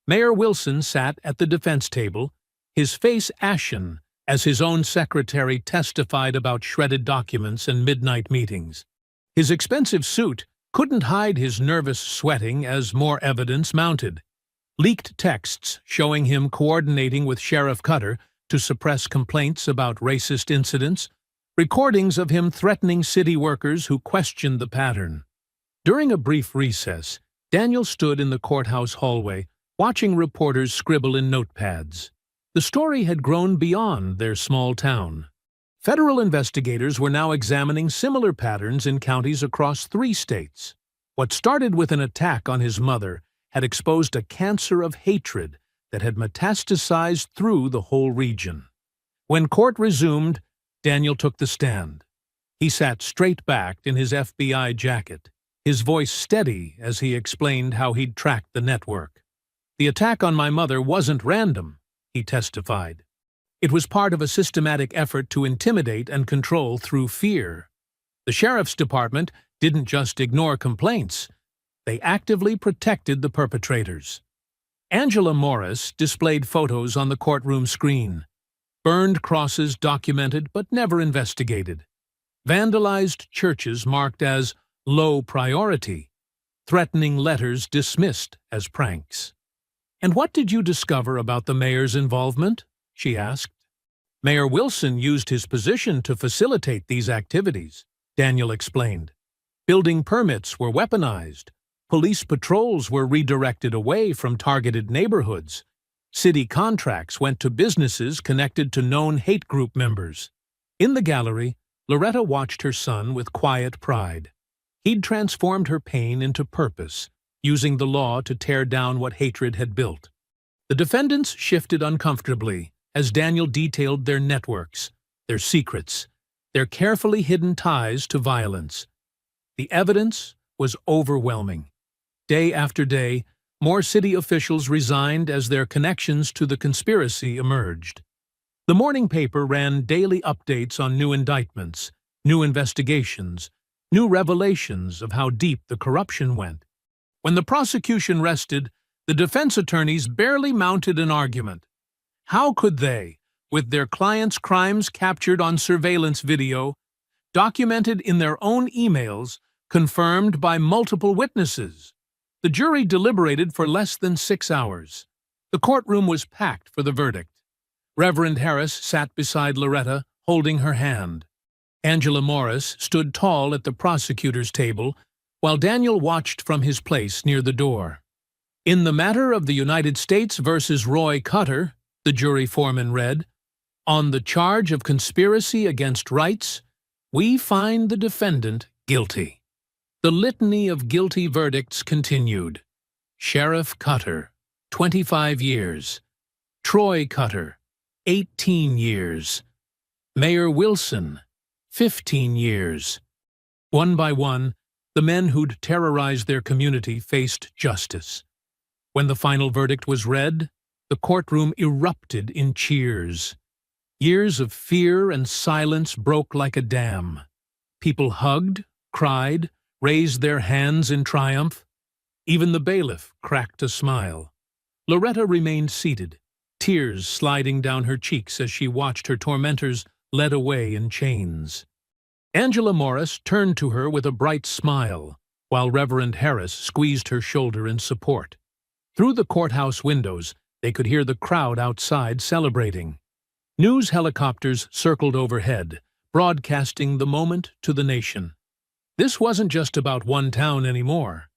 Mayor Wilson sat at the defense table, his face ashen as his own secretary testified about shredded documents and midnight meetings. His expensive suit couldn't hide his nervous sweating as more evidence mounted. Leaked texts showing him coordinating with Sheriff Cutter to suppress complaints about racist incidents, recordings of him threatening city workers who questioned the pattern. During a brief recess, Daniel stood in the courthouse hallway, watching reporters scribble in notepads. The story had grown beyond their small town. Federal investigators were now examining similar patterns in counties across 3 states. What started with an attack on his mother had exposed a cancer of hatred that had metastasized through the whole region. When court resumed, Daniel took the stand. He sat straight-backed in his FBI jacket, his voice steady as he explained how he'd tracked the network. "The attack on my mother wasn't random," he testified. "It was part of a systematic effort to intimidate and control through fear. The sheriff's department didn't just ignore complaints. They actively protected the perpetrators." Angela Morris displayed photos on the courtroom screen. Burned crosses documented but never investigated. Vandalized churches marked as low priority. Threatening letters dismissed as pranks. "And what did you discover about the mayor's involvement?" she asked. "Mayor Wilson used his position to facilitate these activities," Daniel explained. "Building permits were weaponized. Police patrols were redirected away from targeted neighborhoods. City contracts went to businesses connected to known hate group members." In the gallery, Loretta watched her son with quiet pride. He'd transformed her pain into purpose, using the law to tear down what hatred had built. The defendants shifted uncomfortably as Daniel detailed their networks, their secrets, their carefully hidden ties to violence. The evidence was overwhelming. Day after day, more city officials resigned as their connections to the conspiracy emerged. The morning paper ran daily updates on new indictments, new investigations, new revelations of how deep the corruption went. When the prosecution rested, the defense attorneys barely mounted an argument. How could they, with their clients' crimes captured on surveillance video, documented in their own emails, confirmed by multiple witnesses? The jury deliberated for less than 6 hours. The courtroom was packed for the verdict. Reverend Harris sat beside Loretta, holding her hand. Angela Morris stood tall at the prosecutor's table, while Daniel watched from his place near the door. "In the matter of the United States versus Roy Cutter," the jury foreman read, "on the charge of conspiracy against rights, we find the defendant guilty." The litany of guilty verdicts continued. Sheriff Cutter, 25 years. Troy Cutter, 18 years. Mayor Wilson, 15 years. One by one, the men who'd terrorized their community faced justice. When the final verdict was read, the courtroom erupted in cheers. Years of fear and silence broke like a dam. People hugged, cried, raised their hands in triumph. Even the bailiff cracked a smile. Loretta remained seated, tears sliding down her cheeks as she watched her tormentors led away in chains. Angela Morris turned to her with a bright smile, while Reverend Harris squeezed her shoulder in support. Through the courthouse windows, they could hear the crowd outside celebrating. News helicopters circled overhead, broadcasting the moment to the nation. This wasn't just about one town anymore.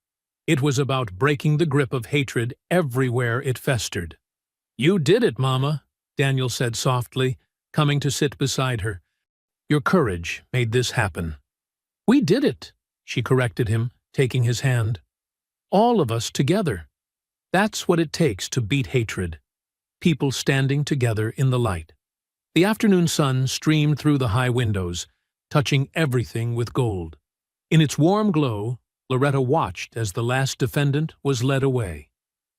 It was about breaking the grip of hatred everywhere it festered. "You did it, Mama," Daniel said softly, coming to sit beside her. "Your courage made this happen." "We did it," she corrected him, taking his hand. "All of us together. That's what it takes to beat hatred. People standing together in the light." The afternoon sun streamed through the high windows, touching everything with gold. In its warm glow, Loretta watched as the last defendant was led away.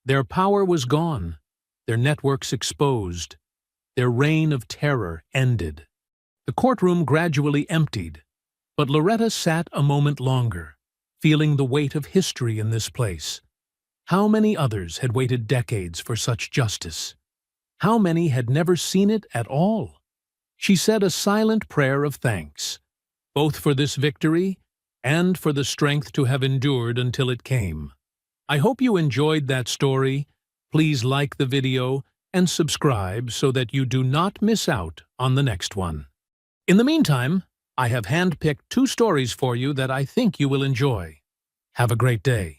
Their power was gone, their networks exposed, their reign of terror ended. The courtroom gradually emptied, but Loretta sat a moment longer, feeling the weight of history in this place. How many others had waited decades for such justice? How many had never seen it at all? She said a silent prayer of thanks, both for this victory and for the strength to have endured until it came. I hope you enjoyed that story. Please like the video and subscribe so that you do not miss out on the next one. In the meantime, I have handpicked 2 stories for you that I think you will enjoy. Have a great day.